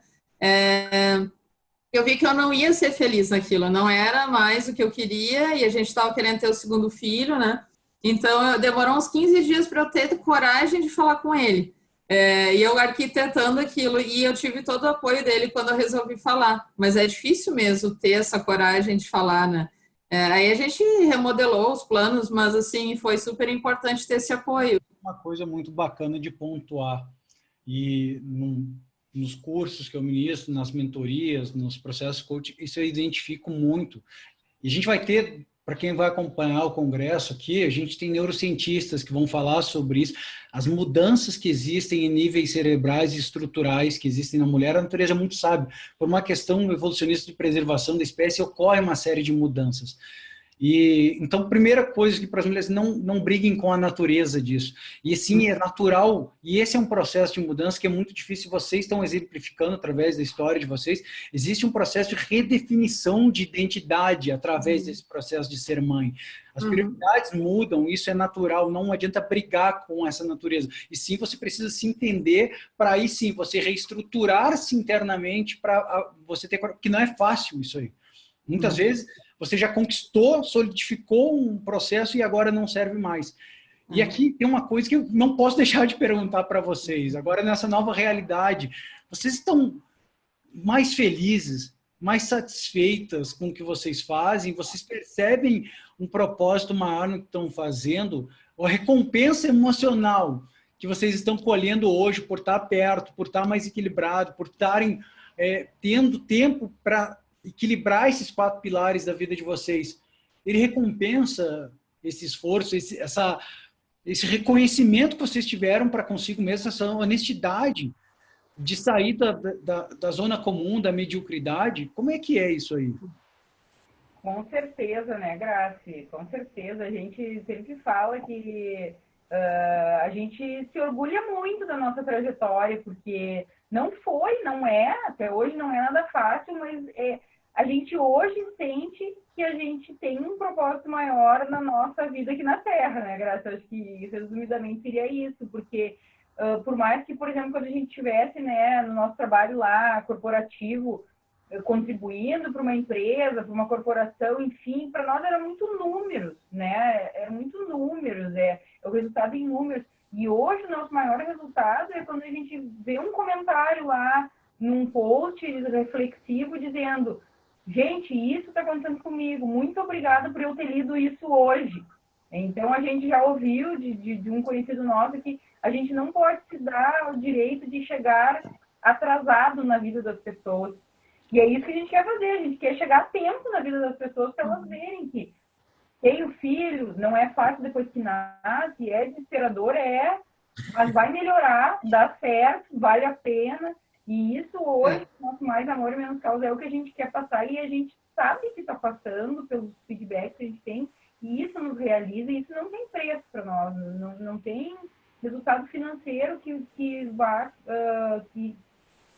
Eu vi que eu não ia ser feliz naquilo, não era mais o que eu queria, e a gente estava querendo ter o segundo filho, né? Então, demorou uns 15 dias para eu ter coragem de falar com ele. E eu arquitetando aquilo, e eu tive todo o apoio dele quando eu resolvi falar. Mas é difícil mesmo ter essa coragem de falar, né? Aí a gente remodelou os planos, mas assim, foi super importante ter esse apoio. Uma coisa muito bacana de pontuar. E nos cursos que eu ministro, nas mentorias, nos processos coaching, isso eu identifico muito. E a gente vai ter, para quem vai acompanhar o congresso aqui, a gente tem neurocientistas que vão falar sobre isso, as mudanças que existem em níveis cerebrais e estruturais que existem na mulher. A natureza é muito sábia. Por uma questão evolucionista de preservação da espécie, ocorre uma série de mudanças. E então, primeira coisa que para as mulheres não briguem com a natureza disso. E sim, é natural, e esse é um processo de mudança que é muito difícil, vocês estão exemplificando através da história de vocês. Existe um processo de redefinição de identidade através desse processo de ser mãe. As prioridades mudam, isso é natural, não adianta brigar com essa natureza. E sim, você precisa se entender para aí sim, você reestruturar-se internamente para você ter... Porque não é fácil isso aí. Muitas vezes você já conquistou, solidificou um processo e agora não serve mais. E aqui tem uma coisa que eu não posso deixar de perguntar para vocês. Agora, nessa nova realidade, vocês estão mais felizes, mais satisfeitas com o que vocês fazem? Vocês percebem um propósito maior no que estão fazendo? A recompensa emocional que vocês estão colhendo hoje por estar perto, por estar mais equilibrado, por estarem tendo tempo para equilibrar esses 4 pilares da vida de vocês, ele recompensa esse esforço, esse reconhecimento que vocês tiveram para consigo mesmo, essa honestidade de sair da zona comum, da mediocridade. Como é que é isso aí? Com certeza, né, Grace? Com certeza. A gente sempre fala que a gente se orgulha muito da nossa trajetória, porque não é, até hoje não é nada fácil, mas a gente hoje sente que a gente tem um propósito maior na nossa vida aqui na Terra, né, Graça? Acho que resumidamente seria isso, porque por mais que, por exemplo, quando a gente estivesse, né, no nosso trabalho lá corporativo, contribuindo para uma empresa, para uma corporação, enfim, para nós era muito números, né? Era muito números, é o resultado em números. E hoje o nosso maior resultado é quando a gente vê um comentário lá num post reflexivo dizendo: gente, isso está acontecendo comigo, muito obrigada por eu ter lido isso hoje. Então, a gente já ouviu de um conhecido nosso que a gente não pode se dar o direito de chegar atrasado na vida das pessoas. E é isso que a gente quer fazer, a gente quer chegar a tempo na vida das pessoas para elas verem que tenho filhos, não é fácil depois que nasce, é desesperador, mas vai melhorar, dá certo, vale a pena. E isso hoje, nosso Mais Amor e Menos Causa, é o que a gente quer passar e a gente sabe que está passando pelos feedbacks que a gente tem, e isso nos realiza, e isso não tem preço para nós, não tem resultado financeiro que vá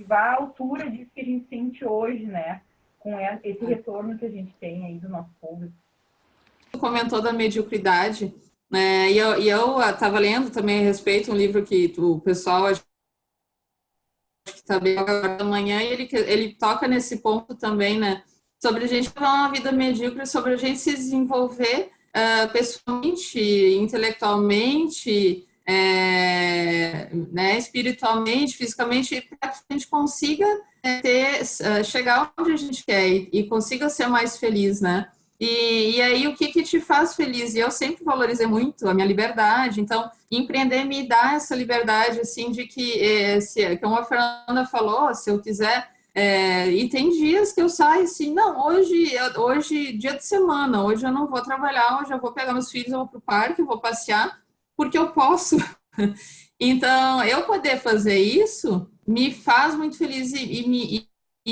à altura disso que a gente sente hoje, né? Com esse retorno que a gente tem aí do nosso público. Tu comentou da mediocridade, né? E eu estava lendo também a respeito um livro que o pessoal acho que está bem agora da manhã, e ele toca nesse ponto também, né? Sobre a gente levar uma vida medíocre, sobre a gente se desenvolver pessoalmente, intelectualmente, né, espiritualmente, fisicamente, para que a gente consiga chegar onde a gente quer e consiga ser mais feliz, né? E aí, o que te faz feliz? E eu sempre valorizei muito a minha liberdade, então, empreender me dá essa liberdade, assim, de que, como a Fernanda falou, se eu quiser, e tem dias que eu saio assim, não, hoje, dia de semana, hoje eu não vou trabalhar, hoje eu vou pegar meus filhos, eu vou pro parque, eu vou passear, porque eu posso. Então, eu poder fazer isso me faz muito feliz e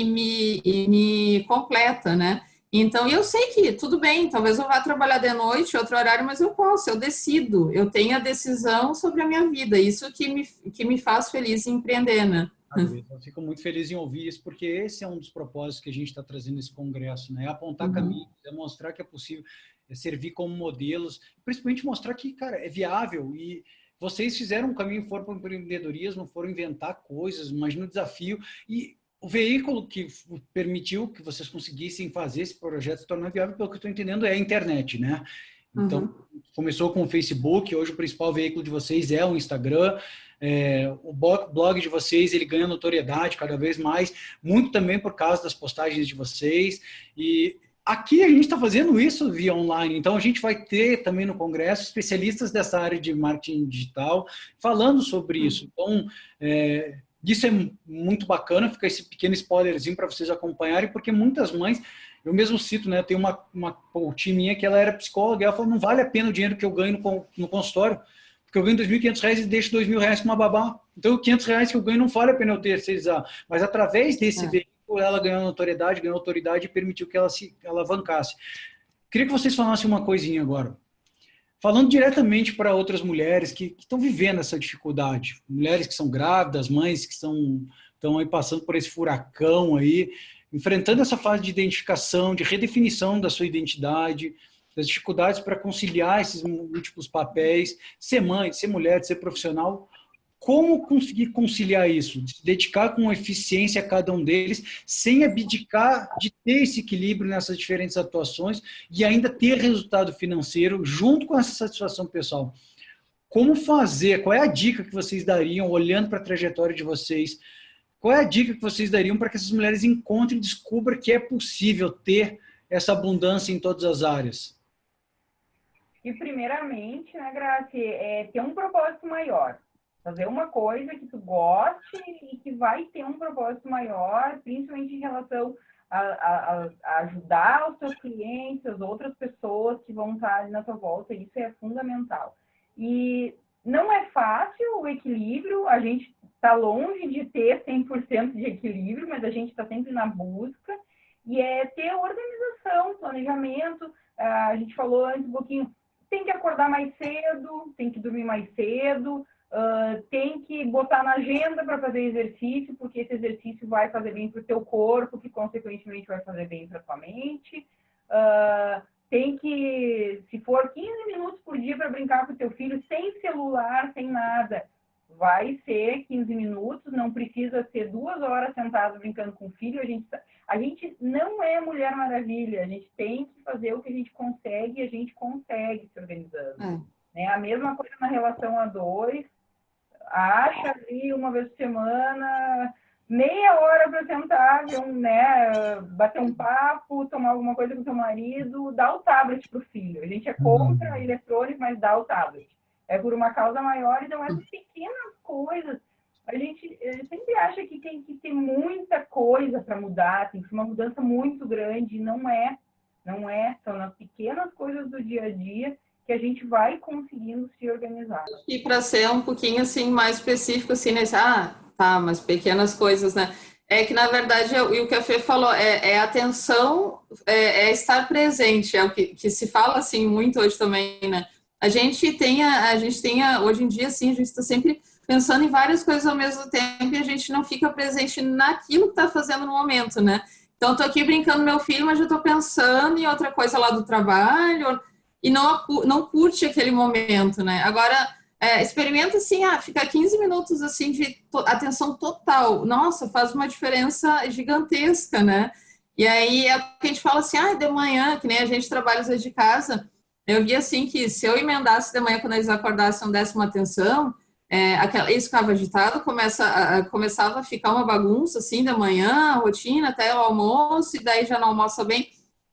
me completa, né? Então, eu sei que tudo bem, talvez eu vá trabalhar de noite, outro horário, mas eu posso, eu decido, eu tenho a decisão sobre a minha vida, isso que me faz feliz em empreender, né? Eu fico muito feliz em ouvir isso, porque esse é um dos propósitos que a gente está trazendo nesse congresso, né? É apontar caminhos, é mostrar que é possível, é servir como modelos, principalmente mostrar que, cara, é viável e vocês fizeram um caminho, foram para o empreendedorismo, foram inventar coisas, imagina o desafio e o veículo que permitiu que vocês conseguissem fazer esse projeto se tornar viável, pelo que eu estou entendendo, é a internet, né? Então, começou com o Facebook, hoje o principal veículo de vocês é o Instagram, o blog de vocês, ele ganha notoriedade cada vez mais, muito também por causa das postagens de vocês, e aqui a gente está fazendo isso via online, então a gente vai ter também no congresso especialistas dessa área de marketing digital falando sobre isso. Então, isso é muito bacana, fica esse pequeno spoilerzinho para vocês acompanharem, porque muitas mães, eu mesmo cito, né, tem uma coach minha que ela era psicóloga, e ela falou, não vale a pena o dinheiro que eu ganho no consultório, porque eu ganho R$2.500 e deixo R$2.000 com uma babá. Então, R$500 que eu ganho não vale a pena eu terceirizar. Mas através desse veículo, ela ganhou notoriedade, ganhou autoridade e permitiu que ela se alavancasse. Queria que vocês falassem uma coisinha agora. Falando diretamente para outras mulheres que estão vivendo essa dificuldade, mulheres que são grávidas, mães que estão aí passando por esse furacão aí, enfrentando essa fase de identificação, de redefinição da sua identidade, das dificuldades para conciliar esses múltiplos papéis, ser mãe, ser mulher, ser profissional. Como conseguir conciliar isso? Se dedicar com eficiência a cada um deles, sem abdicar de ter esse equilíbrio nessas diferentes atuações e ainda ter resultado financeiro junto com essa satisfação pessoal. Como fazer? Qual é a dica que vocês dariam, olhando para a trajetória de vocês? Qual é a dica que vocês dariam para que essas mulheres encontrem e descubram que é possível ter essa abundância em todas as áreas? E primeiramente, né, Graci, ter um propósito maior. Fazer uma coisa que tu goste e que vai ter um propósito maior, principalmente em relação a ajudar os teus clientes, as outras pessoas que vão estar ali na tua volta. Isso é fundamental. E não é fácil o equilíbrio, a gente está longe de ter 100% de equilíbrio, mas a gente está sempre na busca. E é ter organização, planejamento. A gente falou antes um pouquinho, tem que acordar mais cedo, tem que dormir mais cedo, tem que botar na agenda para fazer exercício, porque esse exercício vai fazer bem para o teu corpo, que consequentemente vai fazer bem para a tua mente. Tem que, se for 15 minutos por dia para brincar com o teu filho, sem celular, sem nada, vai ser 15 minutos, não precisa ser 2 horas sentado brincando com o filho. A gente não é Mulher Maravilha, a gente tem que fazer o que a gente consegue e a gente consegue se organizando. Né? A mesma coisa na relação a dois, acha ali uma vez por semana, meia hora para sentar, bater um papo, tomar alguma coisa com o seu marido, dá o tablet para o filho. A gente é contra eletrônico, mas dá o tablet. É por uma causa maior, então essas pequenas coisas, a gente sempre acha que tem que ter muita coisa para mudar, tem que ser uma mudança muito grande, não é. Não é, são nas pequenas coisas do dia a dia que a gente vai conseguindo se organizar. E para ser um pouquinho assim mais específico, assim, nesse, mas pequenas coisas, né? É que, na verdade, e o que a Fê falou, é atenção, é estar presente, é o que se fala, assim, muito hoje também, né? A gente tem, hoje em dia, assim, a gente está sempre pensando em várias coisas ao mesmo tempo e a gente não fica presente naquilo que está fazendo no momento, né? Então, estou aqui brincando com meu filho, mas já estou pensando em outra coisa lá do trabalho e não curte aquele momento, né? Agora, experimenta assim, ficar 15 minutos assim de atenção total. Nossa, faz uma diferença gigantesca, né? E aí é o que a gente fala assim, de manhã, que nem a gente trabalha às vezes de casa, eu vi assim que se eu emendasse de manhã quando eles acordassem, desse uma atenção, isso ficava agitado, começava a ficar uma bagunça assim da manhã, a rotina, até o almoço, e daí já não almoça bem.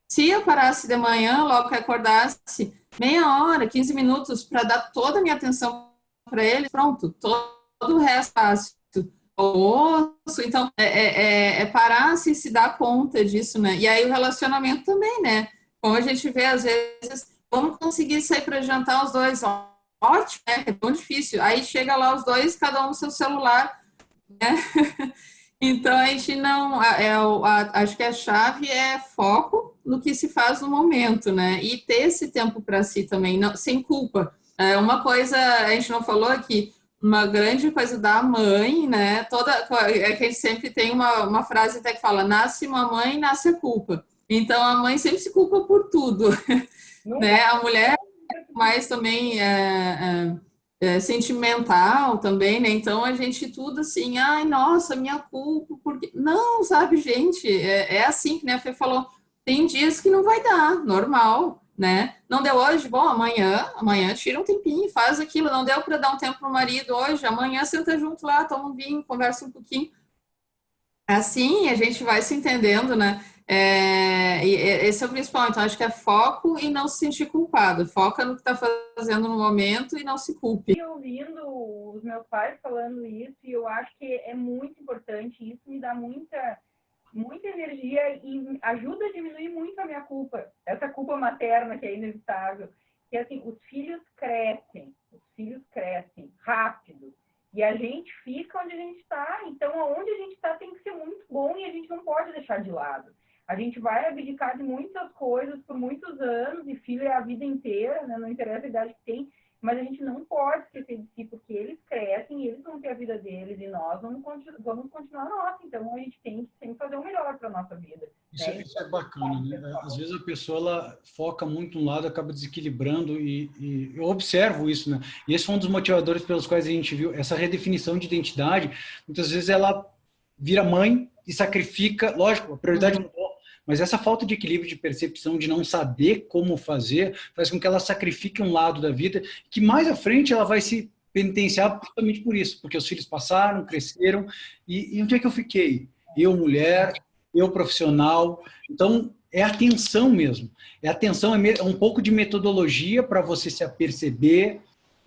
Se eu parasse de manhã, logo que acordasse, meia hora, 15 minutos, para dar toda a minha atenção para ele, pronto, todo o resto fácil. Almoço, então, parar assim, se dar conta disso, né? E aí o relacionamento também, né? Como a gente vê, às vezes, vamos conseguir sair para jantar os dois, ótimo, né? É tão difícil. Aí chega lá os dois, cada um no seu celular, né? Então, a gente não... acho que a chave é foco no que se faz no momento, né? E ter esse tempo para si também, não, sem culpa. Uma coisa, a gente não falou aqui, uma grande coisa da mãe, né? Que a gente sempre tem uma frase até que fala, nasce uma mãe, nasce a culpa. Então, a mãe sempre se culpa por tudo, né? A mulher mais também sentimental também, né? Então a gente tudo assim, nossa, minha culpa, porque não, sabe, gente, assim que, né, a Fê falou, tem dias que não vai dar, normal, né? Não deu hoje, bom, amanhã tira um tempinho, faz aquilo, não deu para dar um tempo pro marido hoje, amanhã senta junto lá, toma um vinho, conversa um pouquinho. Assim a gente vai se entendendo, né? E esse é o principal, então acho que é foco e não se sentir culpado. Foca no que está fazendo no momento e não se culpe. Eu ouvindo os meus pais falando isso, e eu acho que é muito importante, isso me dá muita energia e ajuda a diminuir muito a minha culpa, essa culpa materna que é inevitável. Que assim, os filhos crescem rápido. E a gente fica onde a gente está. Então, onde a gente está tem que ser muito bom e a gente não pode deixar de lado. A gente vai abdicar de muitas coisas por muitos anos, e filho é a vida inteira, né? Não interessa a idade que tem, mas a gente não pode esquecer de si, porque eles crescem e eles vão ter a vida deles e nós vamos continuar a nossa. Então, a gente tem que sempre fazer o melhor para a nossa vida. Isso é bacana, né? Às vezes a pessoa ela foca muito no lado, acaba desequilibrando e eu observo isso, né? E esse foi um dos motivadores pelos quais a gente viu essa redefinição de identidade. Muitas vezes ela vira mãe e sacrifica, lógico, a prioridade mudou, mas essa falta de equilíbrio, de percepção, de não saber como fazer, faz com que ela sacrifique um lado da vida, que mais à frente ela vai se penitenciar justamente por isso, porque os filhos passaram, cresceram, e onde é que eu fiquei? Eu, mulher, eu, profissional. Então, é atenção mesmo. É atenção, é um pouco de metodologia para você se aperceber,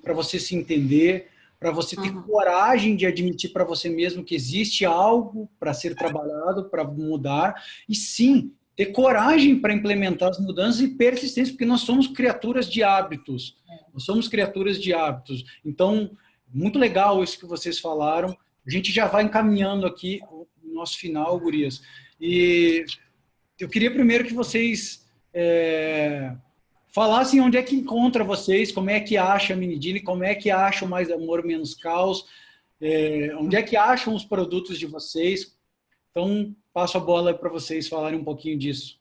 para você se entender, para você ter coragem de admitir para você mesmo que existe algo para ser trabalhado, para mudar, e sim, ter coragem para implementar as mudanças e persistência, porque nós somos criaturas de hábitos. Nós somos criaturas de hábitos. Então, muito legal isso que vocês falaram. A gente já vai encaminhando aqui o nosso final, gurias. E eu queria primeiro que vocês falassem onde é que encontra vocês, como é que acha a Minidini, como é que acha o Mais Amor, Menos Caos, onde é que acham os produtos de vocês. Então, passo a bola para vocês falarem um pouquinho disso.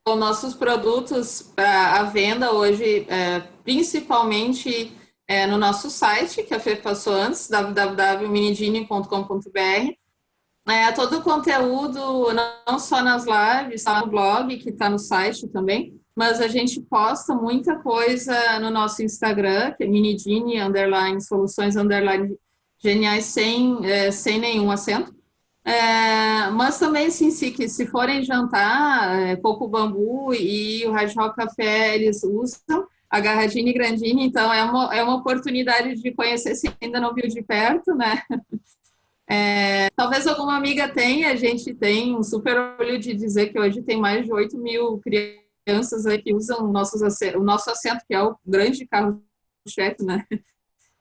Bom, nossos produtos à venda hoje, principalmente no nosso site, que a Fê passou antes, www.minidini.com.br. Todo o conteúdo, não só nas lives, está no blog, que está no site também, mas a gente posta muita coisa no nosso Instagram, que é Minidini, _soluções, _geniais, sem nenhum acento. Mas também, assim, se forem jantar, Coco Bambu e o Hard Rock Café, eles usam a Garradini Grandini, então é uma oportunidade de conhecer, se ainda não viu de perto, né? Talvez alguma amiga tenha, a gente tem um super orgulho de dizer que hoje tem mais de 8 mil crianças aí que usam o nosso assento, que é o grande carro-chefe, né?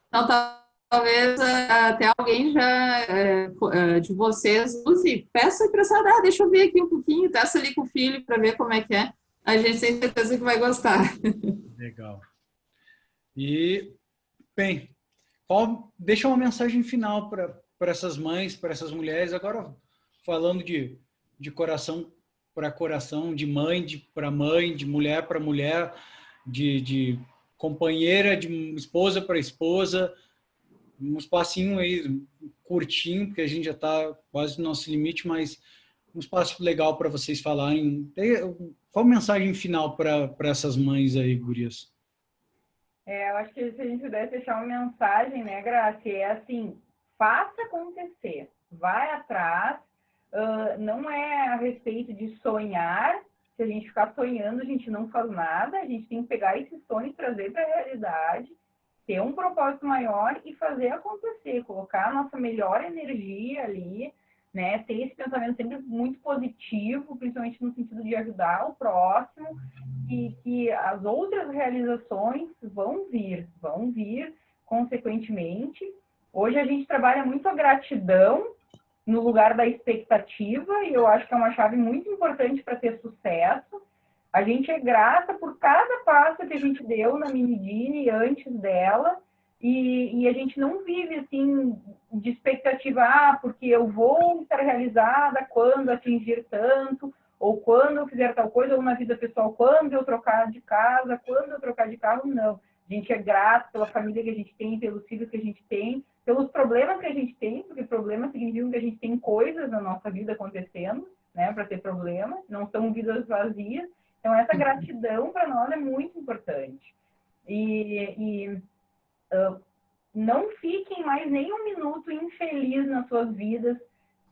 Então, talvez até alguém já de vocês use, peça emprestada, deixa eu ver aqui um pouquinho, testa ali com o filho para ver como é que é. A gente tem certeza que vai gostar. Legal. E, bem, deixa uma mensagem final para essas mães, para essas mulheres, agora falando de coração para coração, de mãe para mãe, de mulher para mulher, de companheira, de esposa para esposa, um espacinho aí curtinho, porque a gente já está quase no nosso limite, mas um espaço legal para vocês falarem. Qual a mensagem final para essas mães aí, gurias? Eu acho que se a gente pudesse deixar uma mensagem, né, Graci, é assim, faça acontecer, vai atrás, não é a respeito de sonhar, se a gente ficar sonhando, a gente não faz nada, a gente tem que pegar esse sonho e trazer para a realidade, ter um propósito maior e fazer acontecer, colocar a nossa melhor energia ali, né, ter esse pensamento sempre muito positivo, principalmente no sentido de ajudar o próximo, e que as outras realizações vão vir consequentemente. Hoje a gente trabalha muito a gratidão no lugar da expectativa, e eu acho que é uma chave muito importante para ter sucesso. A gente é grata por cada passo que a gente deu na Minidini antes dela, e a gente não vive assim de expectativa, porque eu vou estar realizada quando atingir tanto, ou quando eu fizer tal coisa, ou na vida pessoal, quando eu trocar de casa, quando eu trocar de carro, não. A gente é grato pela família que a gente tem, pelos filhos que a gente tem, pelos problemas que a gente tem, porque problemas significam que a gente tem coisas na nossa vida acontecendo, né, para ter problemas, não são vidas vazias. Então, essa gratidão para nós é muito importante. Não fiquem mais nem um minuto infeliz nas suas vidas,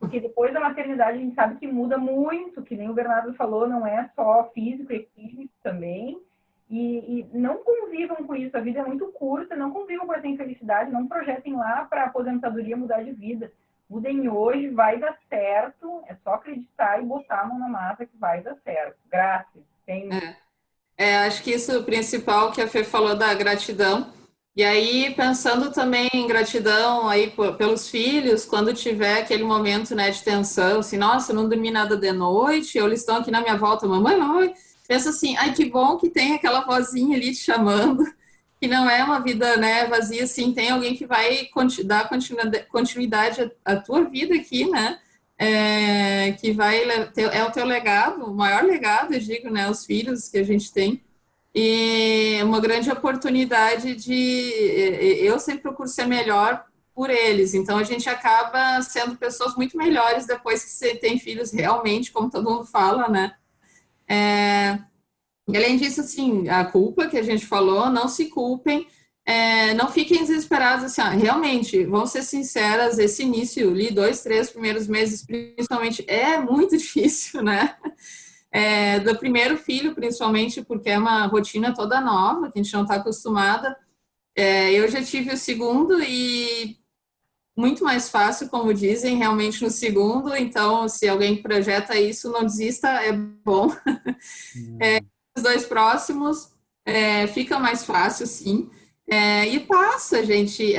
porque depois da maternidade a gente sabe que muda muito, que nem o Bernardo falou, não é só físico e físico também. E não convivam com isso, a vida é muito curta, não convivam com essa infelicidade, não projetem lá para a aposentadoria mudar de vida. Mudem hoje, vai dar certo, é só acreditar e botar a mão na massa que vai dar certo. Graças. Acho que isso é o principal que a Fê falou da gratidão. E aí, pensando também em gratidão aí pelos filhos, quando tiver aquele momento, né, de tensão, assim, nossa, eu não dormi nada de noite, ou eles estão aqui na minha volta, mamãe, pensa assim, ai, que bom que tem aquela vozinha ali te chamando, que não é uma vida, né, vazia, assim, tem alguém que vai dar continuidade à tua vida aqui, né, que vai, é o teu legado, o maior legado, eu digo, né, os filhos que a gente tem. E uma grande oportunidade eu sempre procuro ser melhor por eles, então a gente acaba sendo pessoas muito melhores depois que você tem filhos realmente, como todo mundo fala, né? E além disso, assim, a culpa que a gente falou, não se culpem, não fiquem desesperados, assim, realmente, vamos ser sinceras, esse início ali, 2, 3 primeiros meses, principalmente, é muito difícil, né? Do primeiro filho, principalmente, porque é uma rotina toda nova, que a gente não está acostumada. Eu já tive o segundo e muito mais fácil, como dizem, realmente no segundo, então, se alguém projeta isso, não desista, é bom. Os 2 próximos, fica mais fácil, sim. E passa, gente,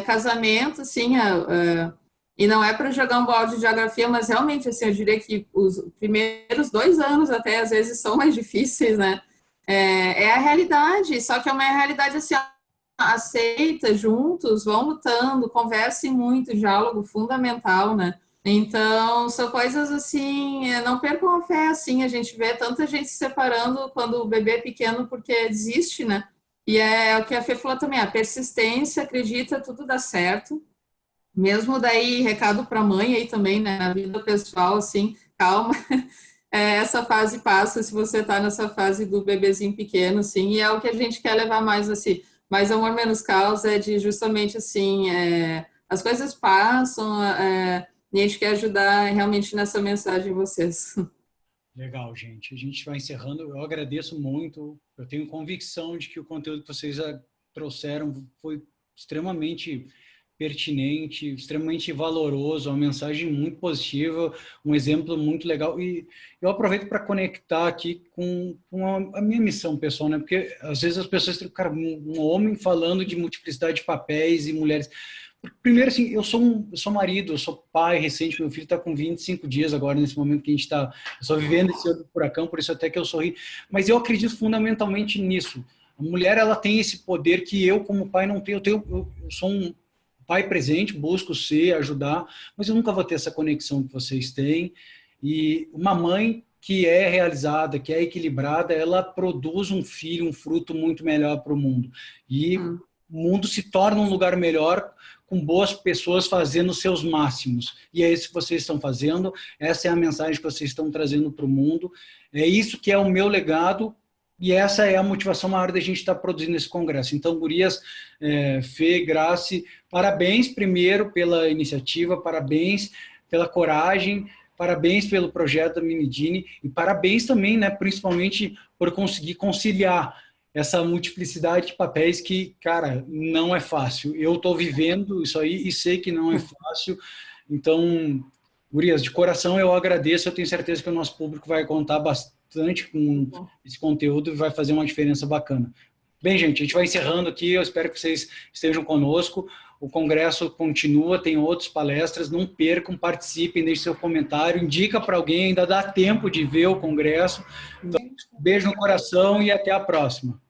casamento, assim, e não é para jogar um balde de geografia, mas realmente, assim, eu diria que os primeiros 2 anos até, às vezes, são mais difíceis, né? É a realidade, só que é uma realidade, assim, aceita, juntos, vão lutando, conversem muito, diálogo fundamental, né? Então, são coisas assim, não percam a fé, assim, a gente vê tanta gente se separando quando o bebê é pequeno porque desiste, né? E é o que a Fê falou também, a persistência, acredita, tudo dá certo. Mesmo daí, recado para a mãe aí também, né, na vida pessoal, assim, calma, essa fase passa se você está nessa fase do bebezinho pequeno, assim, e é o que a gente quer levar mais, assim, mais amor, menos causa, de justamente, assim, as coisas passam, e a gente quer ajudar realmente nessa mensagem vocês. Legal, gente. A gente vai encerrando. Eu agradeço muito. Eu tenho convicção de que o conteúdo que vocês trouxeram foi extremamente pertinente, extremamente valoroso, uma mensagem muito positiva, um exemplo muito legal. E eu aproveito para conectar aqui com a minha missão pessoal, né? Porque às vezes as pessoas têm, cara, um homem falando de multiplicidade de papéis e mulheres. Primeiro, assim, eu sou marido, eu sou pai recente, meu filho está com 25 dias agora, nesse momento que a gente está só vivendo esse ano do furacão, por isso até que eu sorri. Mas eu acredito fundamentalmente nisso. A mulher, ela tem esse poder que eu, como pai, não tenho. Eu sou um pai presente, busco ser, ajudar, mas eu nunca vou ter essa conexão que vocês têm. E uma mãe que é realizada, que é equilibrada, ela produz um filho, um fruto muito melhor para o mundo. E o mundo se torna um lugar melhor com boas pessoas fazendo os seus máximos. E é isso que vocês estão fazendo, essa é a mensagem que vocês estão trazendo para o mundo. É isso que é o meu legado. E essa é a motivação maior da gente estar produzindo esse congresso. Então, gurias, Fê, Grace, parabéns primeiro pela iniciativa, parabéns pela coragem, parabéns pelo projeto da Minidini e parabéns também, né, principalmente por conseguir conciliar essa multiplicidade de papéis que, cara, não é fácil. Eu estou vivendo isso aí e sei que não é fácil. Então, gurias, de coração eu agradeço, eu tenho certeza que o nosso público vai contar bastante com esse conteúdo e vai fazer uma diferença bacana. Bem, gente, a gente vai encerrando aqui, eu espero que vocês estejam conosco, o congresso continua, tem outras palestras, não percam, participem, deixem seu comentário, indica para alguém, ainda dá tempo de ver o congresso. Então, beijo no coração e até a próxima.